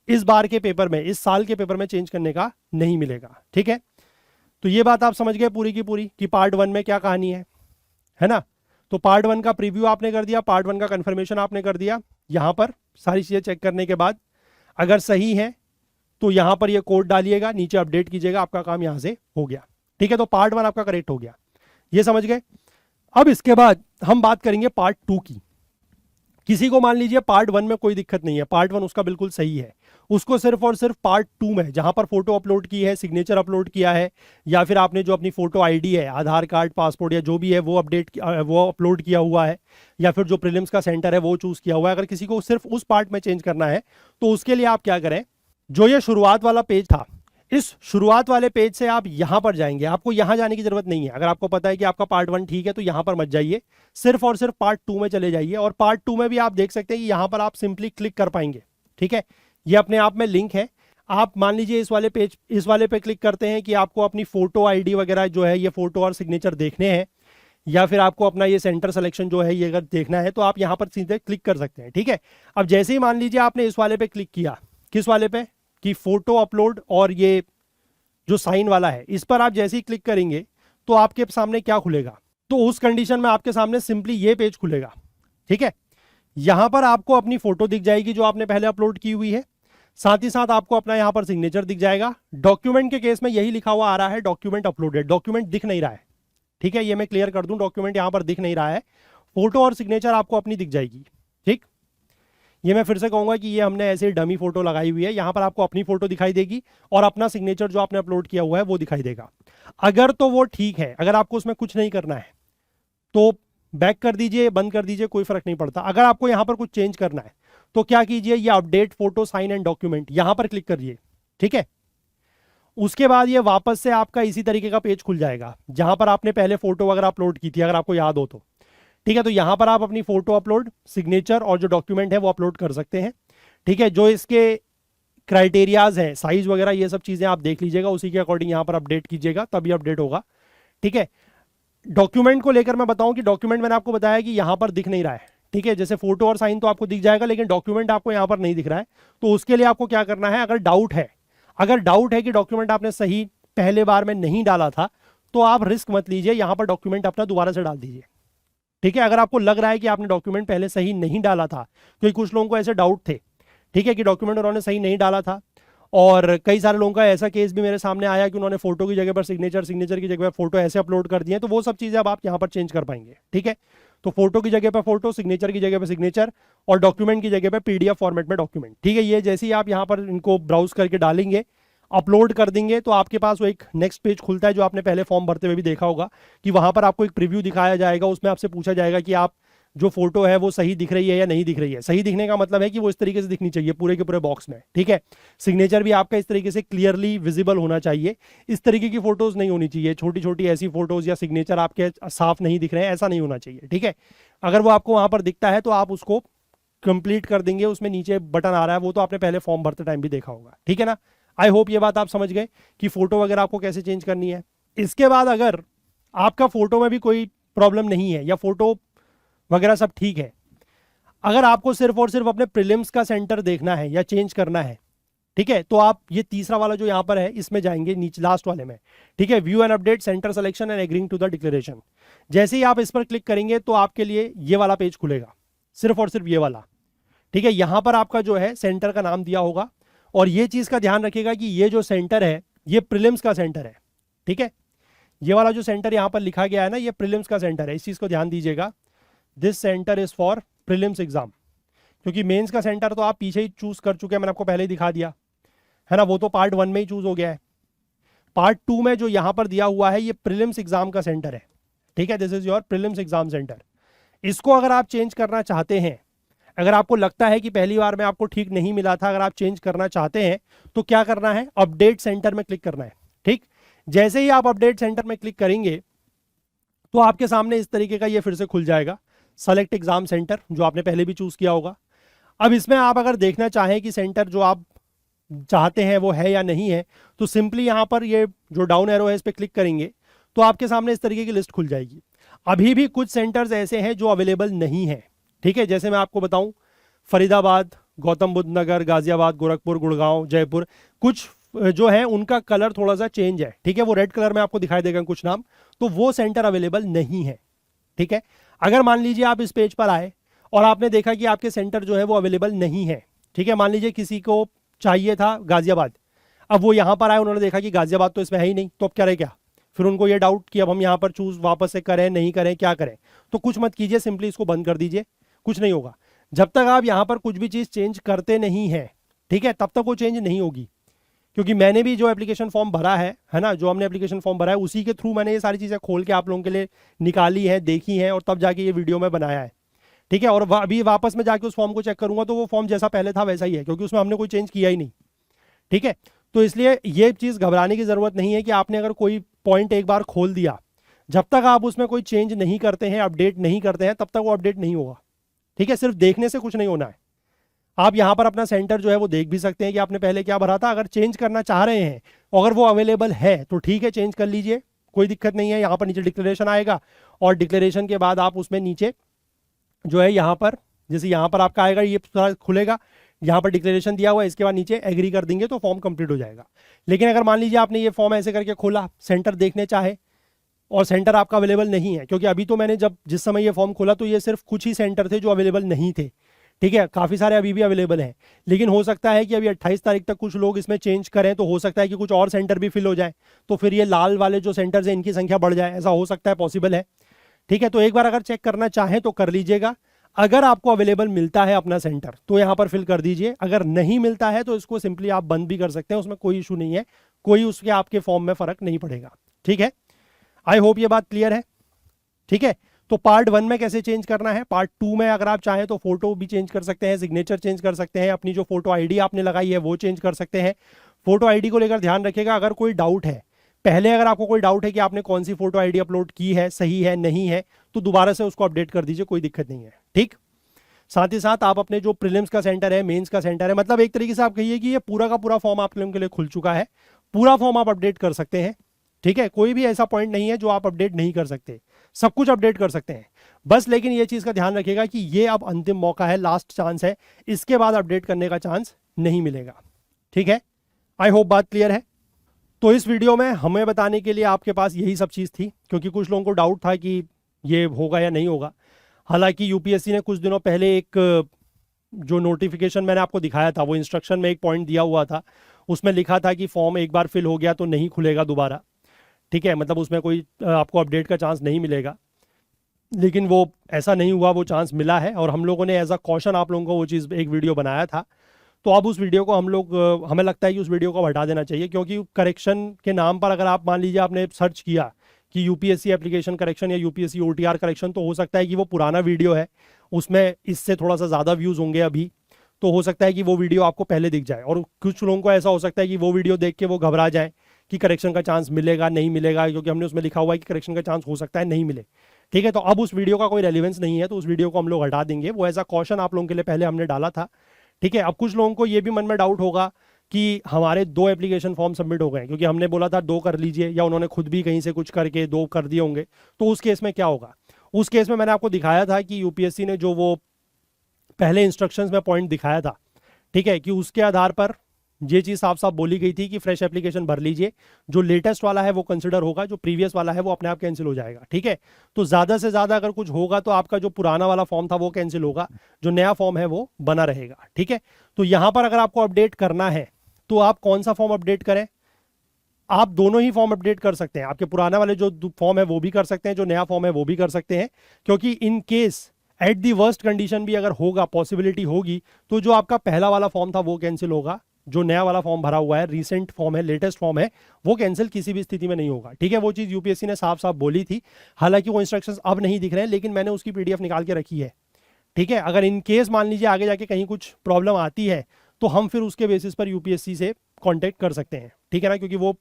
इस बार के पेपर में, इस साल के पेपर में चेंज करने का नहीं मिलेगा। ठीक है, तो ये बात आप समझ गए पूरी की पूरी कि पार्ट 1 में क्या कहानी है ना। तो पार्ट 1 का प्रीव्यू आपने कर दिया, पार्ट 1 का कंफर्मेशन आपने कर दिया, यहाँ पर सारी चीज़ें चेक करने के बाद अगर सही है तो यहाँ पर ये कोड डालिएगा, नीचे अपडेट कीजिएगा, आपका काम यहाँ से हो गया। ठीक है, तो पार्ट 1 आपका करेक्ट हो गया, ये समझ गए। अब इसके बाद हम बात करेंगे पार्ट 2 की। किसी को मान लीजिए पार्ट 1 में कोई दिक्कत नहीं है, पार्ट 1 उसका बिल्कुल सही है, उसको सिर्फ और सिर्फ पार्ट 2 में जहां पर फोटो अपलोड की है, सिग्नेचर अपलोड किया है, या फिर आपने जो अपनी फोटो आईडी है, आधार कार्ड, पासपोर्ट या जो भी है वो वो अपलोड किया हुआ है, या फिर जो प्रीलिम्स का सेंटर है वो चूज किया हुआ है, अगर किसी को सिर्फ उस पार्ट में चेंज करना है तो उसके लिए आप क्या करें, जो ये शुरुआत वाला पेज था, इस शुरुआत वाले पेज से आप यहां पर जाएंगे। आपको यहां जाने की जरूरत नहीं है, अगर आपको पता है कि आपका पार्ट 1 ठीक है तो यहां पर मत जाइए, सिर्फ और सिर्फ पार्ट 2 में चले जाइए। और पार्ट 2 में भी आप देख सकते हैं कि यहां पर आप सिंपली क्लिक कर पाएंगे। ठीक है, ये अपने आप में लिंक है। आप मान लीजिए इस वाले पे क्लिक करते हैं कि आपको अपनी फोटो आईडी वगैरह जो है, ये फोटो और सिग्नेचर देखने हैं, या फिर आपको अपना ये सेंटर सिलेक्शन जो है ये अगर देखना है तो आप यहां पर सीधे क्लिक कर सकते हैं। ठीक है, अब जैसे ही मान लीजिए आपने इस वाले पे क्लिक किया, किस वाले पे, कि फोटो अपलोड और ये जो साइन वाला है, इस पर आप जैसे ही क्लिक करेंगे तो आपके सामने क्या खुलेगा, तो उस कंडीशन में आपके सामने सिंपली ये पेज खुलेगा। ठीक है, यहां पर आपको अपनी फोटो दिख जाएगी जो आपने पहले अपलोड की हुई है, साथ ही साथ आपको अपना यहां पर सिग्नेचर दिख जाएगा। डॉक्यूमेंट के केस में यही लिखा हुआ आ रहा है, डॉक्यूमेंट अपलोडेड, डॉक्यूमेंट दिख नहीं रहा है। ठीक है, ये मैं क्लियर कर दूं, डॉक्यूमेंट यहां पर दिख नहीं रहा है, फोटो और सिग्नेचर आपको अपनी दिख जाएगी। ठीक, ये मैं फिर से कहूंगा कि ये हमने ऐसे डमी फोटो लगाई हुई है, यहां पर आपको अपनी फोटो दिखाई देगी और अपना सिग्नेचर जो आपने अपलोड किया हुआ है वो दिखाई देगा। अगर तो वो ठीक है, अगर आपको उसमें कुछ नहीं करना है तो बैक कर दीजिए, बंद कर दीजिए, कोई फर्क नहीं पड़ता। अगर आपको यहां पर कुछ चेंज करना है तो क्या कीजिए, ये update photo sign and document यहां पर क्लिक करिए। ठीक है, उसके बाद ये वापस से आपका इसी तरीके का पेज खुल जाएगा जहां पर आपने पहले फोटो वगैरह अपलोड की थी, अगर आपको याद हो तो। ठीक है, तो यहां पर आप अपनी फोटो अपलोड, सिग्नेचर और जो डॉक्यूमेंट है वो अपलोड कर सकते हैं। ठीक है, जो इसके क्राइटेरियाज हैं, साइज वगैरह ये सब चीजें आप देख लीजिएगा, उसी के अकॉर्डिंग यहां पर अपडेट कीजिएगा, तभी अपडेट होगा। ठीक है, डॉक्यूमेंट को लेकर मैं बताऊं कि डॉक्यूमेंट मैंने आपको बताया कि यहां पर दिख नहीं रहा है। ठीक है, जैसे फोटो और साइन तो आपको दिख जाएगा, लेकिन डॉक्यूमेंट आपको यहां पर नहीं दिख रहा है, तो उसके लिए आपको क्या करना है, अगर डाउट है कि डॉक्यूमेंट आपने सही पहले बार में नहीं डाला था तो आप रिस्क मत लीजिए, यहां पर डॉक्यूमेंट अपना दोबारा से डाल दीजिए। ठीक है, अगर आपको लग रहा है कि आपने डॉक्यूमेंट पहले सही नहीं डाला था, क्योंकि कुछ लोगों को ऐसे डाउट थे, ठीक है, कि डॉक्यूमेंट उन्होंने सही नहीं डाला था, और कई सारे लोगों का ऐसा केस भी मेरे सामने आया कि उन्होंने फोटो की जगह पर सिग्नेचर, सिग्नेचर की जगह पर फोटो ऐसे अपलोड कर दिए, तो वो सब चीजें अब आप यहाँ पर चेंज कर पाएंगे। ठीक है, तो फोटो की जगह पर फोटो, सिग्नेचर की जगह पर सिग्नेचर और डॉक्यूमेंट की जगह पर पीडीएफ फॉर्मेट में डॉक्यूमेंट। ठीक है, ये जैसे ही आप यहाँ पर इनको ब्राउज करके डालेंगे, अपलोड कर देंगे, तो आपके पास वो एक नेक्स्ट पेज खुलता है जो आपने पहले फॉर्म भरते हुए भी देखा होगा, कि वहां पर आपको एक प्रीव्यू दिखाया जाएगा, उसमें आपसे पूछा जाएगा कि आप जो फोटो है वो सही दिख रही है या नहीं दिख रही है। सही दिखने का मतलब है कि वो इस तरीके से दिखनी चाहिए पूरे के पूरे बॉक्स में। ठीक है, सिग्नेचर भी आपका इस तरीके से क्लियरली विजिबल होना चाहिए, इस तरीके की फोटोज नहीं होनी चाहिए, छोटी छोटी ऐसी फोटोज या सिग्नेचर आपके साफ नहीं दिख रहे हैं, ऐसा नहीं होना चाहिए। ठीक है, अगर वो आपको वहां पर दिखता है तो आप उसको कंप्लीट कर देंगे, उसमें नीचे बटन आ रहा है, वो तो आपने पहले फॉर्म भरते टाइम भी देखा होगा। ठीक है ना, आई होप ये बात आप समझ गए कि फोटो वगैरह आपको कैसे चेंज करनी है। इसके बाद अगर आपका फोटो में भी कोई प्रॉब्लम नहीं है या फोटो वगैरह सब ठीक है, अगर आपको सिर्फ और सिर्फ अपने प्रीलिम्स का सेंटर देखना है या चेंज करना है, ठीक है, तो आप ये तीसरा वाला जो यहां पर है इसमें जाएंगे, नीचे लास्ट वाले में। ठीक है, view and update centre selection and agreeing to the declaration, जैसे ही आप इस पर क्लिक करेंगे तो आपके लिए ये वाला पेज खुलेगा, सिर्फ और सिर्फ ये वाला। ठीक है, यहां पर आपका जो है सेंटर का नाम दिया होगा, और ये चीज का ध्यान रखिएगा कि ये जो सेंटर है ये प्रीलिम्स का सेंटर है। ठीक है, ये वाला जो सेंटर यहां पर लिखा गया है ना, ये प्रीलिम्स का सेंटर है, इस चीज को ध्यान दीजिएगा। This centre is for prelims exam, क्योंकि मेंस का सेंटर तो आप पीछे ही चूज कर चुके हैं, मैंने आपको पहले ही दिखा दिया है ना, वो तो पार्ट 1 में ही चूज हो गया है। पार्ट 2 में जो यहां पर दिया हुआ है ये प्रीलिम्स एग्जाम का सेंटर है। ठीक है, this is your prelims exam centre. इसको अगर आप चेंज करना चाहते हैं, अगर आपको लगता है कि पहली बार में आपको ठीक नहीं मिला था, अगर आप चेंज करना चाहते हैं तो क्या करना है, अपडेट सेंटर में क्लिक करना है। ठीक, जैसे ही आप अपडेट सेंटर में क्लिक करेंगे तो आपके सामने इस तरीके का ये फिर से खुल जाएगा, सेलेक्ट एग्जाम सेंटर, जो आपने पहले भी चूज किया होगा। अब इसमें आप अगर देखना चाहें कि सेंटर जो आप चाहते हैं वो है या नहीं है, तो सिंपली यहां पर ये जो डाउन एरो है इस पर क्लिक करेंगे तो आपके सामने इस तरीके की लिस्ट खुल जाएगी। अभी भी कुछ सेंटर्स ऐसे हैं जो अवेलेबल नहीं है। ठीक है, जैसे मैं आपको बताऊं, फरीदाबाद, गौतम बुद्ध नगर, गाजियाबाद, गोरखपुर, गुड़गांव, जयपुर, कुछ जो है उनका कलर थोड़ा सा चेंज है। ठीक है, वो रेड कलर में आपको दिखाई देगा कुछ नाम, तो वो सेंटर अवेलेबल नहीं है। ठीक है, अगर मान लीजिए आप इस पेज पर आए और आपने देखा कि आपके सेंटर जो है वो अवेलेबल नहीं है, ठीक है। मान लीजिए किसी को चाहिए था गाजियाबाद, अब वो यहाँ पर आए, उन्होंने देखा कि गाजियाबाद तो इसमें है ही नहीं, तो अब करें क्या? फिर उनको ये डाउट कि अब हम यहाँ पर चूज वापस से करें नहीं करें, क्या करें? तो कुछ मत कीजिए, सिंपली इसको बंद कर दीजिए, कुछ नहीं होगा। जब तक आप यहाँ पर कुछ भी चीज़ चेंज करते नहीं हैं, ठीक है, तब तक वो चेंज नहीं होगी। क्योंकि मैंने भी जो एप्लीकेशन फॉर्म भरा है ना, जो हमने एप्लीकेशन फॉर्म भरा है उसी के थ्रू मैंने ये सारी चीज़ें खोल के आप लोगों के लिए निकाली है, देखी है, और तब जाके ये वीडियो में बनाया है, ठीक है। और अभी वापस में जाके उस फॉर्म को चेक करूंगा तो वो फॉर्म जैसा पहले था वैसा ही है, क्योंकि उसमें हमने कोई चेंज किया ही नहीं, ठीक है। तो इसलिए ये चीज़ घबराने की ज़रूरत नहीं है कि आपने अगर कोई पॉइंट एक बार खोल दिया, जब तक आप उसमें कोई चेंज नहीं करते हैं, अपडेट नहीं करते हैं, तब तक वो अपडेट नहीं होगा, ठीक है। सिर्फ देखने से कुछ नहीं होना है। आप यहाँ पर अपना सेंटर जो है वो देख भी सकते हैं कि आपने पहले क्या भरा था। अगर चेंज करना चाह रहे हैं, अगर वो अवेलेबल है तो ठीक है, चेंज कर लीजिए, कोई दिक्कत नहीं है। यहाँ पर नीचे डिक्लेरेशन आएगा, और डिक्लेरेशन के बाद आप उसमें नीचे जो है यहाँ पर, जैसे यहाँ पर आपका आएगा, ये पूरा खुलेगा, यहाँ पर डिक्लेरेशन दिया हुआ है, इसके बाद नीचे एग्री कर देंगे तो फॉर्म कंप्लीट हो जाएगा। लेकिन अगर मान लीजिए आपने ये फॉर्म ऐसे करके खोला, सेंटर देखने चाहे और सेंटर आपका अवेलेबल नहीं है, क्योंकि अभी तो मैंने जब जिस समय ये फॉर्म खोला तो ये सिर्फ कुछ ही सेंटर थे जो अवेलेबल नहीं थे, ठीक है। काफ़ी सारे अभी भी अवेलेबल हैं, लेकिन हो सकता है कि अभी 28 तारीख तक कुछ लोग इसमें चेंज करें, तो हो सकता है कि कुछ और सेंटर भी फिल हो जाए, तो फिर ये लाल वाले जो सेंटर्स हैं इनकी संख्या बढ़ जाए, ऐसा हो सकता है, पॉसिबल है, ठीक है। तो एक बार अगर चेक करना चाहें तो कर लीजिएगा। अगर आपको अवेलेबल मिलता है अपना सेंटर तो यहाँ पर फिल कर दीजिए, अगर नहीं मिलता है तो इसको सिंपली आप बंद भी कर सकते हैं, उसमें कोई इशू नहीं है, कोई उसके आपके फॉर्म में फर्क नहीं पड़ेगा, ठीक है। आई होप ये बात क्लियर है, ठीक है। तो पार्ट 1 में कैसे चेंज करना है, पार्ट 2 में अगर आप चाहें तो फोटो भी चेंज कर सकते हैं, सिग्नेचर चेंज कर सकते हैं, अपनी जो फोटो आईडी आपने लगाई है वो चेंज कर सकते हैं। फोटो आईडी को लेकर ध्यान रखिएगा, अगर कोई डाउट है, पहले अगर आपको कोई डाउट है कि आपने कौन सी फोटो आईडी अपलोड की है, सही है नहीं है, तो दोबारा से उसको अपडेट कर दीजिए, कोई दिक्कत नहीं है, ठीक। साथ ही साथ आप अपने जो प्रीलिम्स का सेंटर है, मेंस का सेंटर है, मतलब एक तरीके से आप कहिए कि ये पूरा का पूरा फॉर्म आप लोगों के लिए खुल चुका है, पूरा फॉर्म आप अपडेट कर सकते हैं, ठीक है। कोई भी ऐसा पॉइंट नहीं है जो आप अपडेट नहीं कर सकते, सब कुछ अपडेट कर सकते हैं बस। लेकिन ये चीज़ का ध्यान रखिएगा कि ये अब अंतिम मौका है, लास्ट चांस है, इसके बाद अपडेट करने का चांस नहीं मिलेगा, ठीक है। आई होप बात क्लियर है। तो इस वीडियो में हमें बताने के लिए आपके पास यही सब चीज़ थी, क्योंकि कुछ लोगों को डाउट था कि ये होगा या नहीं होगा। हालांकि यूपीएससी ने कुछ दिनों पहले एक जो नोटिफिकेशन मैंने आपको दिखाया था, वो इंस्ट्रक्शन में एक पॉइंट दिया हुआ था, उसमें लिखा था कि फॉर्म एक बार फिल हो गया तो नहीं खुलेगा दोबारा, ठीक है। मतलब उसमें कोई आपको अपडेट का चांस नहीं मिलेगा, लेकिन वो ऐसा नहीं हुआ, वो चांस मिला है, और हम लोगों ने एज अ कॉशन आप लोगों को वो चीज़ एक वीडियो बनाया था। तो अब उस वीडियो को हम लोग हमें लगता है कि उस वीडियो को हटा देना चाहिए, क्योंकि करेक्शन के नाम पर अगर आप मान लीजिए आपने सर्च किया कि यूपीएससी एप्लीकेशन करेक्शन या यूपीएससी ओटीआर करेक्शन, तो हो सकता है कि वो पुराना वीडियो है, उसमें इससे थोड़ा सा ज़्यादा व्यूज़ होंगे अभी, तो हो सकता है कि वो वीडियो आपको पहले दिख जाए, और कुछ लोगों को ऐसा हो सकता है कि वो वीडियो देख के वो घबरा जाए कि करेक्शन का चांस मिलेगा नहीं मिलेगा, क्योंकि हमने उसमें लिखा हुआ है कि करेक्शन का चांस हो सकता है नहीं मिले, ठीक है। तो अब उस वीडियो का कोई रेलिवेंस नहीं है, तो उस वीडियो को हम लोग हटा देंगे, वो ऐसा कॉशन आप लोगों के लिए पहले हमने डाला था, ठीक है। अब कुछ लोगों को ये भी मन में डाउट होगा कि हमारे 2 एप्लीकेशन फॉर्म सबमिट हो गए, क्योंकि हमने बोला था 2 कर लीजिए, या उन्होंने खुद भी कहीं से कुछ करके 2 कर दिए होंगे, तो उस केस में क्या होगा। उस केस में मैंने आपको दिखाया था कि यूपीएससी ने जो वो पहले इंस्ट्रक्शंस में पॉइंट दिखाया था, ठीक है, कि उसके आधार पर ये चीज़ साफ साफ बोली गई थी कि फ्रेश एप्लीकेशन भर लीजिए, जो लेटेस्ट वाला है वो कंसिडर होगा, जो प्रीवियस वाला है वो अपने आप कैंसिल हो जाएगा, ठीक है। तो ज़्यादा से ज़्यादा अगर कुछ होगा तो आपका जो पुराना वाला फॉर्म था वो कैंसिल होगा, जो नया फॉर्म है वो बना रहेगा, ठीक है। तो यहाँ पर अगर आपको अपडेट करना है तो आप कौन सा फॉर्म अपडेट करें, आप दोनों ही फॉर्म अपडेट कर सकते हैं, आपके पुराना वाले जो फॉर्म है वो भी कर सकते हैं, जो नया फॉर्म है वो भी कर सकते हैं, क्योंकि in case at the worst condition भी अगर होगा, पॉसिबिलिटी होगी, तो जो आपका पहला वाला फॉर्म था वो कैंसिल होगा, जो नया वाला फॉर्म भरा हुआ है, रीसेंट फॉर्म है, लेटेस्ट फॉर्म है, वो कैंसिल किसी भी स्थिति में नहीं होगा, ठीक है। वो चीज़ यूपीएससी ने साफ साफ बोली थी, हालांकि वो इंस्ट्रक्शंस अब नहीं दिख रहे हैं, लेकिन मैंने उसकी पीडीएफ निकाल के रखी है, ठीक है। अगर इन केस मान लीजिए आगे जाके कहीं कुछ प्रॉब्लम आती है तो हम फिर उसके बेसिस पर यूपीएससी से कॉन्टेक्ट कर सकते हैं, ठीक है ना, क्योंकि वो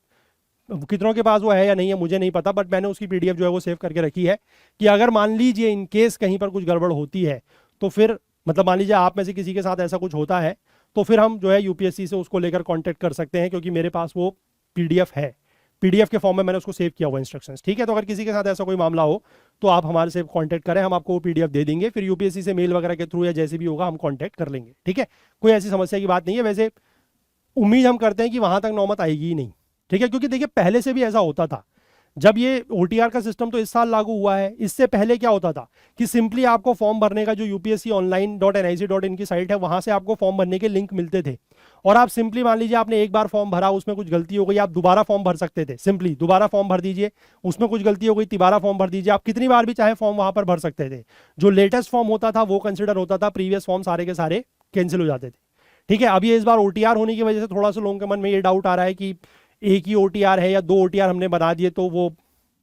कितनों के पास वो है या नहीं है मुझे नहीं पता, बट मैंने उसकी पीडीएफ जो है वो सेव करके रखी है कि अगर मान लीजिए इन केस कहीं पर कुछ गड़बड़ होती है तो फिर मतलब मान लीजिए आप में से किसी के साथ ऐसा कुछ होता है तो फिर हम जो है यूपीएससी से उसको लेकर कांटेक्ट कर सकते हैं, क्योंकि मेरे पास वो पीडीएफ है, पीडीएफ के फॉर्म में मैंने उसको सेव किया हुआ इंस्ट्रक्शंस, ठीक है। तो अगर किसी के साथ ऐसा कोई मामला हो तो आप हमारे से कांटेक्ट करें, हम आपको वो पीडीएफ दे देंगे, फिर यूपीएससी से मेल वगैरह के थ्रू या जैसे भी होगा हम कांटेक्ट कर लेंगे, ठीक है। कोई ऐसी समस्या की बात नहीं है, वैसे उम्मीद हम करते हैं कि वहां तक नौबत आएगी ही नहीं, ठीक है, क्योंकि देखिए पहले से भी ऐसा होता था, जब ये OTR का सिस्टम तो इस साल लागू हुआ है, इससे पहले क्या होता था कि सिंपली आपको फॉर्म भरने का जो upsconline.nic.in की साइट है वहां से आपको फॉर्म भरने के लिंक मिलते थे, और आप सिंपली मान लीजिए आपने एक बार फॉर्म भरा, उसमें कुछ गलती हो गई, आप दोबारा फॉर्म भर सकते थे, सिंपली दोबारा फॉर्म भर दीजिए, उसमें कुछ गलती हो गई दोबारा फॉर्म भर दीजिए, आप कितनी बार भी चाहे फॉर्म वहां पर भर सकते थे। जो लेटेस्ट फॉर्म होता था वो कंसिडर होता था, प्रीवियस फॉर्म सारे के सारे कैंसिल हो जाते थे। ठीक है, अब ये इस बार OTR होने की वजह से थोड़ा सा लोगों के मन में ये डाउट आ रहा है कि एक ही OTR है या 2 OTR हमने बना दिए तो वो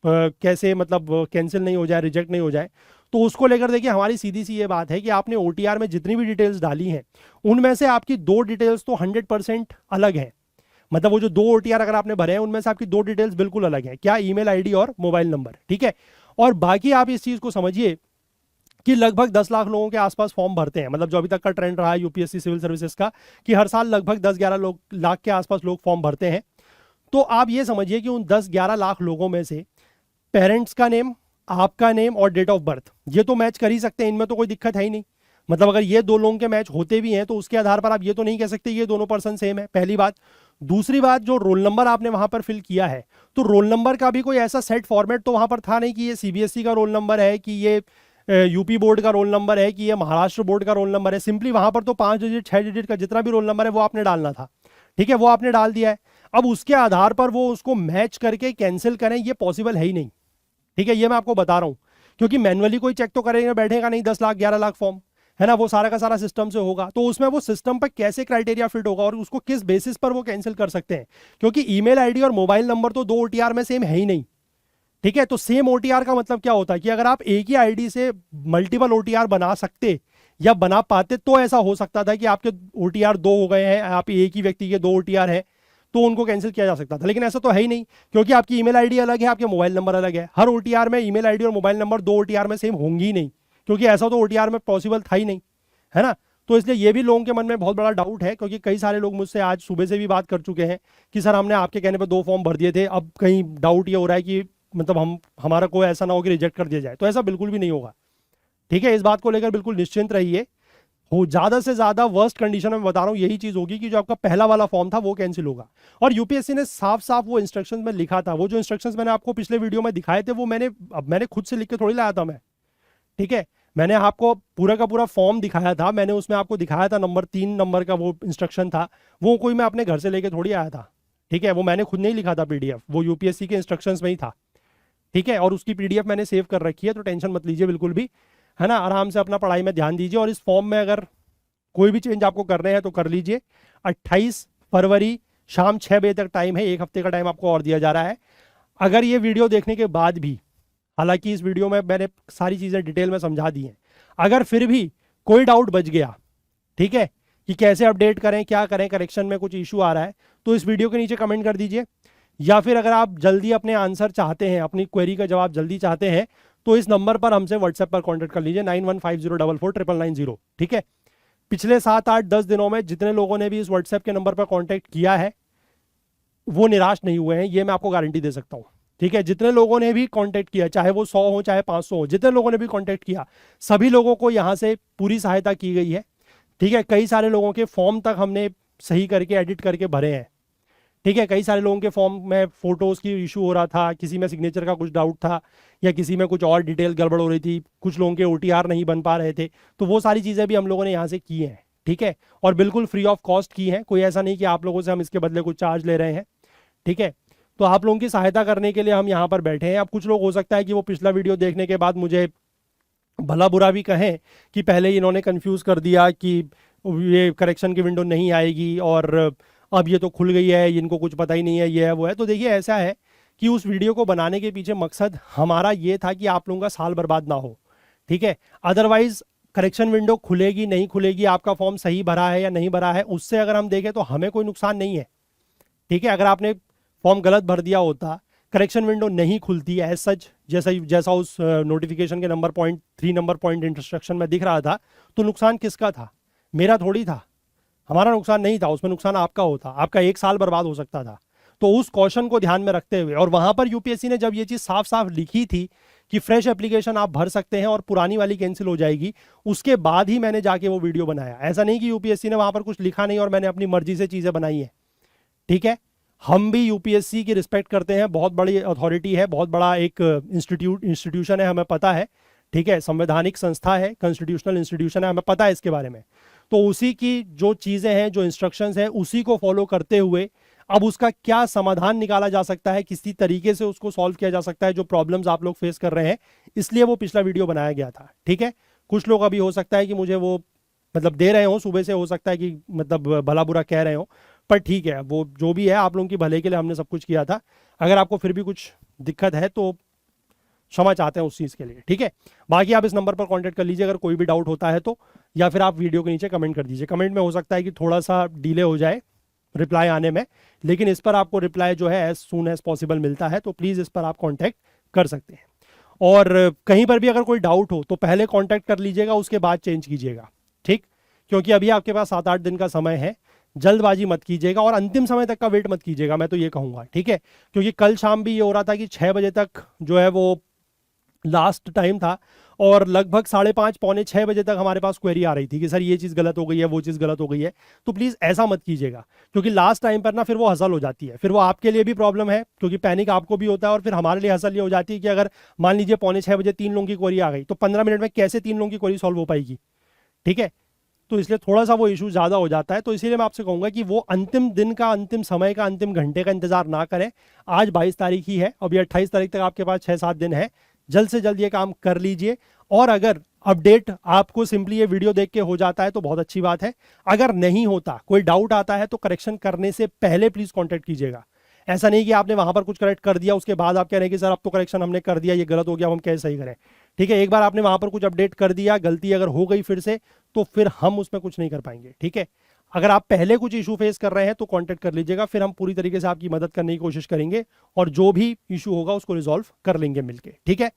कैसे मतलब कैंसिल नहीं हो जाए, रिजेक्ट नहीं हो जाए। तो उसको लेकर देखिए हमारी सीधी सी ये बात है कि आपने OTR में जितनी भी डिटेल्स डाली हैं उनमें से आपकी 2 डिटेल्स तो 100% अलग हैं। मतलब वो जो 2 OTR अगर आपने भरे हैं उनमें से आपकी 2 डिटेल्स बिल्कुल अलग हैं, क्या, ईमेल आईडी और मोबाइल नंबर। ठीक है, और बाकी आप इस चीज को समझिए कि लगभग 10 लाख लोगों के आसपास फॉर्म भरते हैं, मतलब जो अभी तक का ट्रेंड रहा है यूपीएससी सिविल सर्विसेज का कि हर साल लगभग 10-11 लाख के आसपास लोग फॉर्म भरते हैं। तो आप ये समझिए कि उन 10-11 लाख लोगों में से पेरेंट्स का नेम, आपका नेम और डेट ऑफ बर्थ ये तो मैच कर ही सकते हैं, इनमें तो कोई दिक्कत है ही नहीं। मतलब अगर ये 2 लोगों के मैच होते भी हैं तो उसके आधार पर आप ये तो नहीं कह सकते ये दोनों पर्सन सेम है, पहली बात। दूसरी बात, जो रोल नंबर आपने वहां पर फिल किया है तो रोल नंबर का भी कोई ऐसा सेट फॉर्मेट तो वहां पर था नहीं कि ये CBSE का रोल नंबर है, कि ये यूपी बोर्ड का रोल नंबर है, कि ये महाराष्ट्र बोर्ड का रोल नंबर है। सिंपली वहां पर तो 5 डिजिट 6 डिजिट का जितना भी रोल नंबर है वो आपने डालना था। ठीक है, वो आपने डाल दिया है। अब उसके आधार पर वो उसको मैच करके कैंसिल करें ये पॉसिबल है ही नहीं। ठीक है, ये मैं आपको बता रहा हूं, क्योंकि मैनुअली कोई चेक तो करेगा बैठेगा नहीं 10 लाख 11 लाख फॉर्म, है ना, वो सारा का सारा सिस्टम से होगा। तो उसमें वो सिस्टम पर कैसे क्राइटेरिया फिट होगा और उसको किस बेसिस पर वो कैंसिल कर सकते हैं, क्योंकि ईमेल आईडी और मोबाइल नंबर तो 2 OTR में सेम है ही नहीं। ठीक है, तो सेम OTR का मतलब क्या होता है कि अगर आप एक ही आईडी से मल्टीपल OTR बना सकते या बना पाते तो ऐसा हो सकता था कि आपके OTR 2 हो गए हैं, आप एक ही व्यक्ति के 2 OTR है तो उनको कैंसिल किया जा सकता था। लेकिन ऐसा तो है ही नहीं, क्योंकि आपकी ईमेल आईडी अलग है, आपके मोबाइल नंबर अलग है। हर OTR में ईमेल आईडी और मोबाइल नंबर 2 OTR में सेम होंगी ही नहीं, क्योंकि ऐसा तो OTR में पॉसिबल था ही नहीं, है ना। तो इसलिए ये भी लोगों के मन में बहुत बड़ा डाउट है, क्योंकि कई सारे लोग मुझसे आज सुबह से भी बात कर चुके हैं कि सर हमने आपके कहने पर 2 फॉर्म भर दिए थे, अब कहीं डाउट ये हो रहा है कि मतलब हमारा कोई ऐसा ना हो कि रिजेक्ट कर दिया जाए। तो ऐसा बिल्कुल भी नहीं होगा। ठीक है, इस बात को लेकर बिल्कुल निश्चिंत रहिए। हो ज्यादा से ज्यादा वर्स्ट कंडीशन में बता रहा हूं यही चीज होगी कि जो आपका पहला वाला फॉर्म था वो कैंसिल होगा। और यूपीएससी ने साफ साफ वो इंस्ट्रक्शंस में लिखा था, वो जो इंस्ट्रक्शंस मैंने आपको पिछले वीडियो में दिखाए थे वो मैंने खुद से लिख के थोड़ी लाया था मैं। ठीक है, मैंने आपको पूरा का पूरा फॉर्म दिखाया था, मैंने उसमें आपको दिखाया था नंबर 3 नंबर का वो इंस्ट्रक्शन था, वो कोई मैं अपने घर से लेके थोड़ी आया था। ठीक है, वो मैंने खुद नहीं लिखा था PDF, वो यूपीएससी के इंस्ट्रक्शंस में ही था। ठीक है, और उसकी PDF मैंने सेव कर रखी है, तो टेंशन मत लीजिए बिल्कुल भी, है ना। आराम से अपना पढ़ाई में ध्यान दीजिए, और इस फॉर्म में अगर कोई भी चेंज आपको करने हैं तो कर लीजिए। 28 फरवरी शाम 6 बजे तक टाइम है, 1 हफ्ते का टाइम आपको और दिया जा रहा है। अगर ये वीडियो देखने के बाद भी, हालांकि इस वीडियो में मैंने सारी चीज़ें डिटेल में समझा दी हैं, अगर फिर भी कोई डाउट बच गया, ठीक है, कि कैसे अपडेट करें, क्या करें, करेक्शन में कुछ इशू आ रहा है, तो इस वीडियो के नीचे कमेंट कर दीजिए। या फिर अगर आप जल्दी अपने आंसर चाहते हैं, अपनी क्वेरी का जवाब जल्दी चाहते हैं, तो इस नंबर पर हमसे व्हाट्सएप पर कॉन्टैक्ट कर लीजिए 9150444990। ठीक है, पिछले 7-8-10 दिनों में जितने लोगों ने भी इस व्हाट्सएप के नंबर पर कांटेक्ट किया है वो निराश नहीं हुए हैं, ये मैं आपको गारंटी दे सकता हूं। ठीक है, जितने लोगों ने भी कांटेक्ट किया, चाहे वो 100 हो चाहे 500 हो, जितने लोगों ने भी कांटेक्ट किया, सभी लोगों को यहां से पूरी सहायता की गई है। ठीक है, कई सारे लोगों के फॉर्म तक हमने सही करके एडिट करके भरे हैं। ठीक है, कई सारे लोगों के फॉर्म में फोटोज की इशू हो रहा था, किसी में सिग्नेचर का कुछ डाउट था, या किसी में कुछ और डिटेल गड़बड़ हो रही थी, कुछ लोगों के OTR नहीं बन पा रहे थे, तो वो सारी चीज़ें भी हम लोगों ने यहाँ से की हैं। ठीक है, और बिल्कुल फ्री ऑफ कॉस्ट की हैं, कोई ऐसा नहीं कि आप लोगों से हम इसके बदले कुछ चार्ज ले रहे हैं। ठीक है, तो आप लोगों की सहायता करने के लिए हम यहाँ पर बैठे हैं। अब कुछ लोग हो सकता है कि वो पिछला वीडियो देखने के बाद मुझे भला बुरा भी कहें कि पहले इन्होंने कंफ्यूज कर दिया कि ये करेक्शन की विंडो नहीं आएगी और अब ये तो खुल गई है, इनको कुछ पता ही नहीं है, ये है वो है। तो देखिए ऐसा है कि उस वीडियो को बनाने के पीछे मकसद हमारा ये था कि आप लोगों का साल बर्बाद ना हो। ठीक है, अदरवाइज करेक्शन विंडो खुलेगी नहीं खुलेगी, आपका फॉर्म सही भरा है या नहीं भरा है, उससे अगर हम देखें तो हमें कोई नुकसान नहीं है। ठीक है, अगर आपने फॉर्म गलत भर दिया होता, करेक्शन विंडो नहीं खुलती एज सच, जैसा उस नोटिफिकेशन के number point 3 number point instruction में दिख रहा था, तो नुकसान किसका था? मेरा थोड़ी था, हमारा नुकसान नहीं था, उसमें नुकसान आपका होता, आपका 1 साल बर्बाद हो सकता था। तो उस क्वेश्चन को ध्यान में रखते हुए, और वहां पर यूपीएससी ने जब ये चीज साफ साफ लिखी थी कि फ्रेश एप्लीकेशन आप भर सकते हैं और पुरानी वाली कैंसिल हो जाएगी, उसके बाद ही मैंने जाके वो वीडियो बनाया। ऐसा नहीं कि यूपीएससी ने वहां पर कुछ लिखा नहीं और मैंने अपनी मर्जी से चीजें बनाई है। ठीक है, हम भी यूपीएससी की रिस्पेक्ट करते हैं, बहुत बड़ी अथॉरिटी है, बहुत बड़ा एक इंस्टीट्यूशन है, हमें पता है, ठीक है, संवैधानिक संस्था है, कॉन्स्टिट्यूशनल इंस्टीट्यूशन है, हमें पता है इसके बारे में। तो उसी की जो चीज़ें हैं, जो इंस्ट्रक्शंस हैं, उसी को फॉलो करते हुए अब उसका क्या समाधान निकाला जा सकता है, किसी तरीके से उसको सॉल्व किया जा सकता है जो प्रॉब्लम्स आप लोग फेस कर रहे हैं, इसलिए वो पिछला वीडियो बनाया गया था, ठीक है। कुछ लोग अभी हो सकता है कि मुझे वो मतलब दे रहे हो सुबह से, हो सकता है कि मतलब भला बुरा कह रहे हो, पर ठीक है, वो जो भी है आप लोगों की भले के लिए हमने सब कुछ किया था। अगर आपको फिर भी कुछ दिक्कत है तो क्षमा चाहते हैं उस चीज़ के लिए, ठीक है। बाकी आप इस नंबर पर कांटेक्ट कर लीजिए अगर कोई भी डाउट होता है तो, या फिर आप वीडियो के नीचे कमेंट कर दीजिए। कमेंट में हो सकता है कि थोड़ा सा डिले हो जाए रिप्लाई आने में, लेकिन इस पर आपको रिप्लाई जो है एज सून एज पॉसिबल मिलता है, तो प्लीज़ इस पर आप कॉन्टैक्ट कर सकते हैं। और कहीं पर भी अगर कोई डाउट हो तो पहले कॉन्टैक्ट कर लीजिएगा, उसके बाद चेंज कीजिएगा, ठीक। क्योंकि अभी आपके पास 7-8 दिन का समय है, जल्दबाजी मत कीजिएगा और अंतिम समय तक का वेट मत कीजिएगा, मैं तो ये कहूँगा, ठीक है। क्योंकि कल शाम भी ये हो रहा था कि 6 बजे तक जो है वो लास्ट टाइम था, और लगभग 5:30 पौने 6 बजे तक हमारे पास क्वेरी आ रही थी कि सर ये चीज़ गलत हो गई है, वो चीज़ गलत हो गई है। तो प्लीज़ ऐसा मत कीजिएगा, क्योंकि लास्ट टाइम पर ना फिर वो हसल हो जाती है, फिर वो आपके लिए भी प्रॉब्लम है, क्योंकि पैनिक आपको भी होता है, और फिर हमारे लिए हसल ये हो जाती है कि अगर मान लीजिए पौने 6 बजे 3 लोगों की क्वेरी आ गई, तो 15 मिनट में कैसे 3 लोगों की क्वेरी सॉल्व हो पाएगी, ठीक है। तो इसलिए थोड़ा सा वो इशू ज़्यादा हो जाता है, तो इसीलिए मैं आपसे कहूँगा कि वो अंतिम दिन का, अंतिम समय का, अंतिम घंटे का इंतजार ना करें। आज 22 तारीख ही है, अभी 28 तारीख तक आपके पास 6-7 दिन है, जल्द से जल्द ये काम कर लीजिए। और अगर अपडेट आपको सिंपली ये वीडियो देख के हो जाता है तो बहुत अच्छी बात है, अगर नहीं होता, कोई डाउट आता है, तो करेक्शन करने से पहले प्लीज़ कॉन्टैक्ट कीजिएगा। ऐसा नहीं कि आपने वहां पर कुछ करेक्ट कर दिया, उसके बाद आप कह रहे हैं कि सर अब तो करेक्शन हमने कर दिया, ये गलत हो गया, अब हम कैसे सही करें, ठीक है। एक बार आपने वहां पर कुछ अपडेट कर दिया, गलती अगर हो गई फिर से, तो फिर हम उसमें कुछ नहीं कर पाएंगे, ठीक है। अगर आप पहले कुछ इशू फेस कर रहे हैं तो कांटेक्ट कर लीजिएगा, फिर हम पूरी तरीके से आपकी मदद करने की कोशिश करेंगे और जो भी इशू होगा उसको रिजॉल्व कर लेंगे मिलके, ठीक है।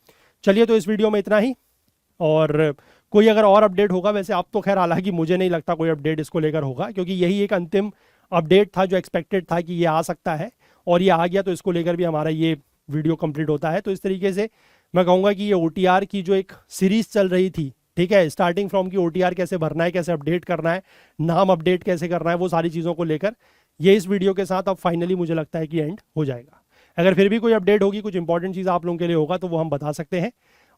चलिए, तो इस वीडियो में इतना ही, और कोई अगर और अपडेट होगा, वैसे आप तो खैर हालांकि मुझे नहीं लगता कोई अपडेट इसको लेकर होगा, क्योंकि यही एक अंतिम अपडेट था जो एक्सपेक्टेड था कि ये आ सकता है, और ये आ गया, तो इसको लेकर भी हमारा ये वीडियो कंप्लीट होता है। तो इस तरीके से मैं कहूँगा कि ये ओटीआर की जो एक सीरीज चल रही थी, ठीक है, स्टार्टिंग फ्रॉम की ओटीआर कैसे भरना है, कैसे अपडेट करना है, नाम अपडेट कैसे करना है, वो सारी चीज़ों को लेकर ये इस वीडियो के साथ अब फाइनली मुझे लगता है कि एंड हो जाएगा। अगर फिर भी कोई अपडेट होगी, कुछ इंपॉर्टेंट चीज़ आप लोगों के लिए होगा, तो वो हम बता सकते हैं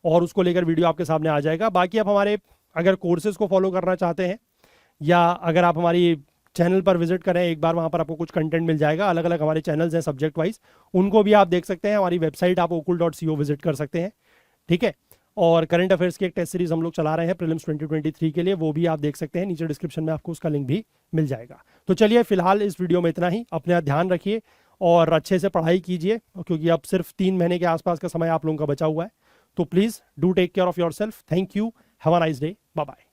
और उसको लेकर वीडियो आपके सामने आ जाएगा। बाकी आप हमारे अगर कोर्सेज़ को फॉलो करना चाहते हैं, या अगर आप हमारी चैनल पर विजिट करें एक बार, वहाँ पर आपको कुछ कंटेंट मिल जाएगा, अलग अलग हमारे चैनल्स हैं सब्जेक्ट वाइज, उनको भी आप देख सकते हैं। हमारी वेबसाइट आप okul.co विजिट कर सकते हैं, ठीक है। और करंट अफेयर्स की एक टेस्ट सीरीज हम लोग चला रहे हैं प्रीलिम्स 2023 के लिए, वो भी आप देख सकते हैं, नीचे डिस्क्रिप्शन में आपको उसका लिंक भी मिल जाएगा। तो चलिए, फिलहाल इस वीडियो में इतना ही। अपना ध्यान रखिए और अच्छे से पढ़ाई कीजिए, क्योंकि अब सिर्फ 3 महीने के आसपास का समय आप लोगों का बचा हुआ है। तो please do take care of yourself. Thank you, have a nice day, bye bye.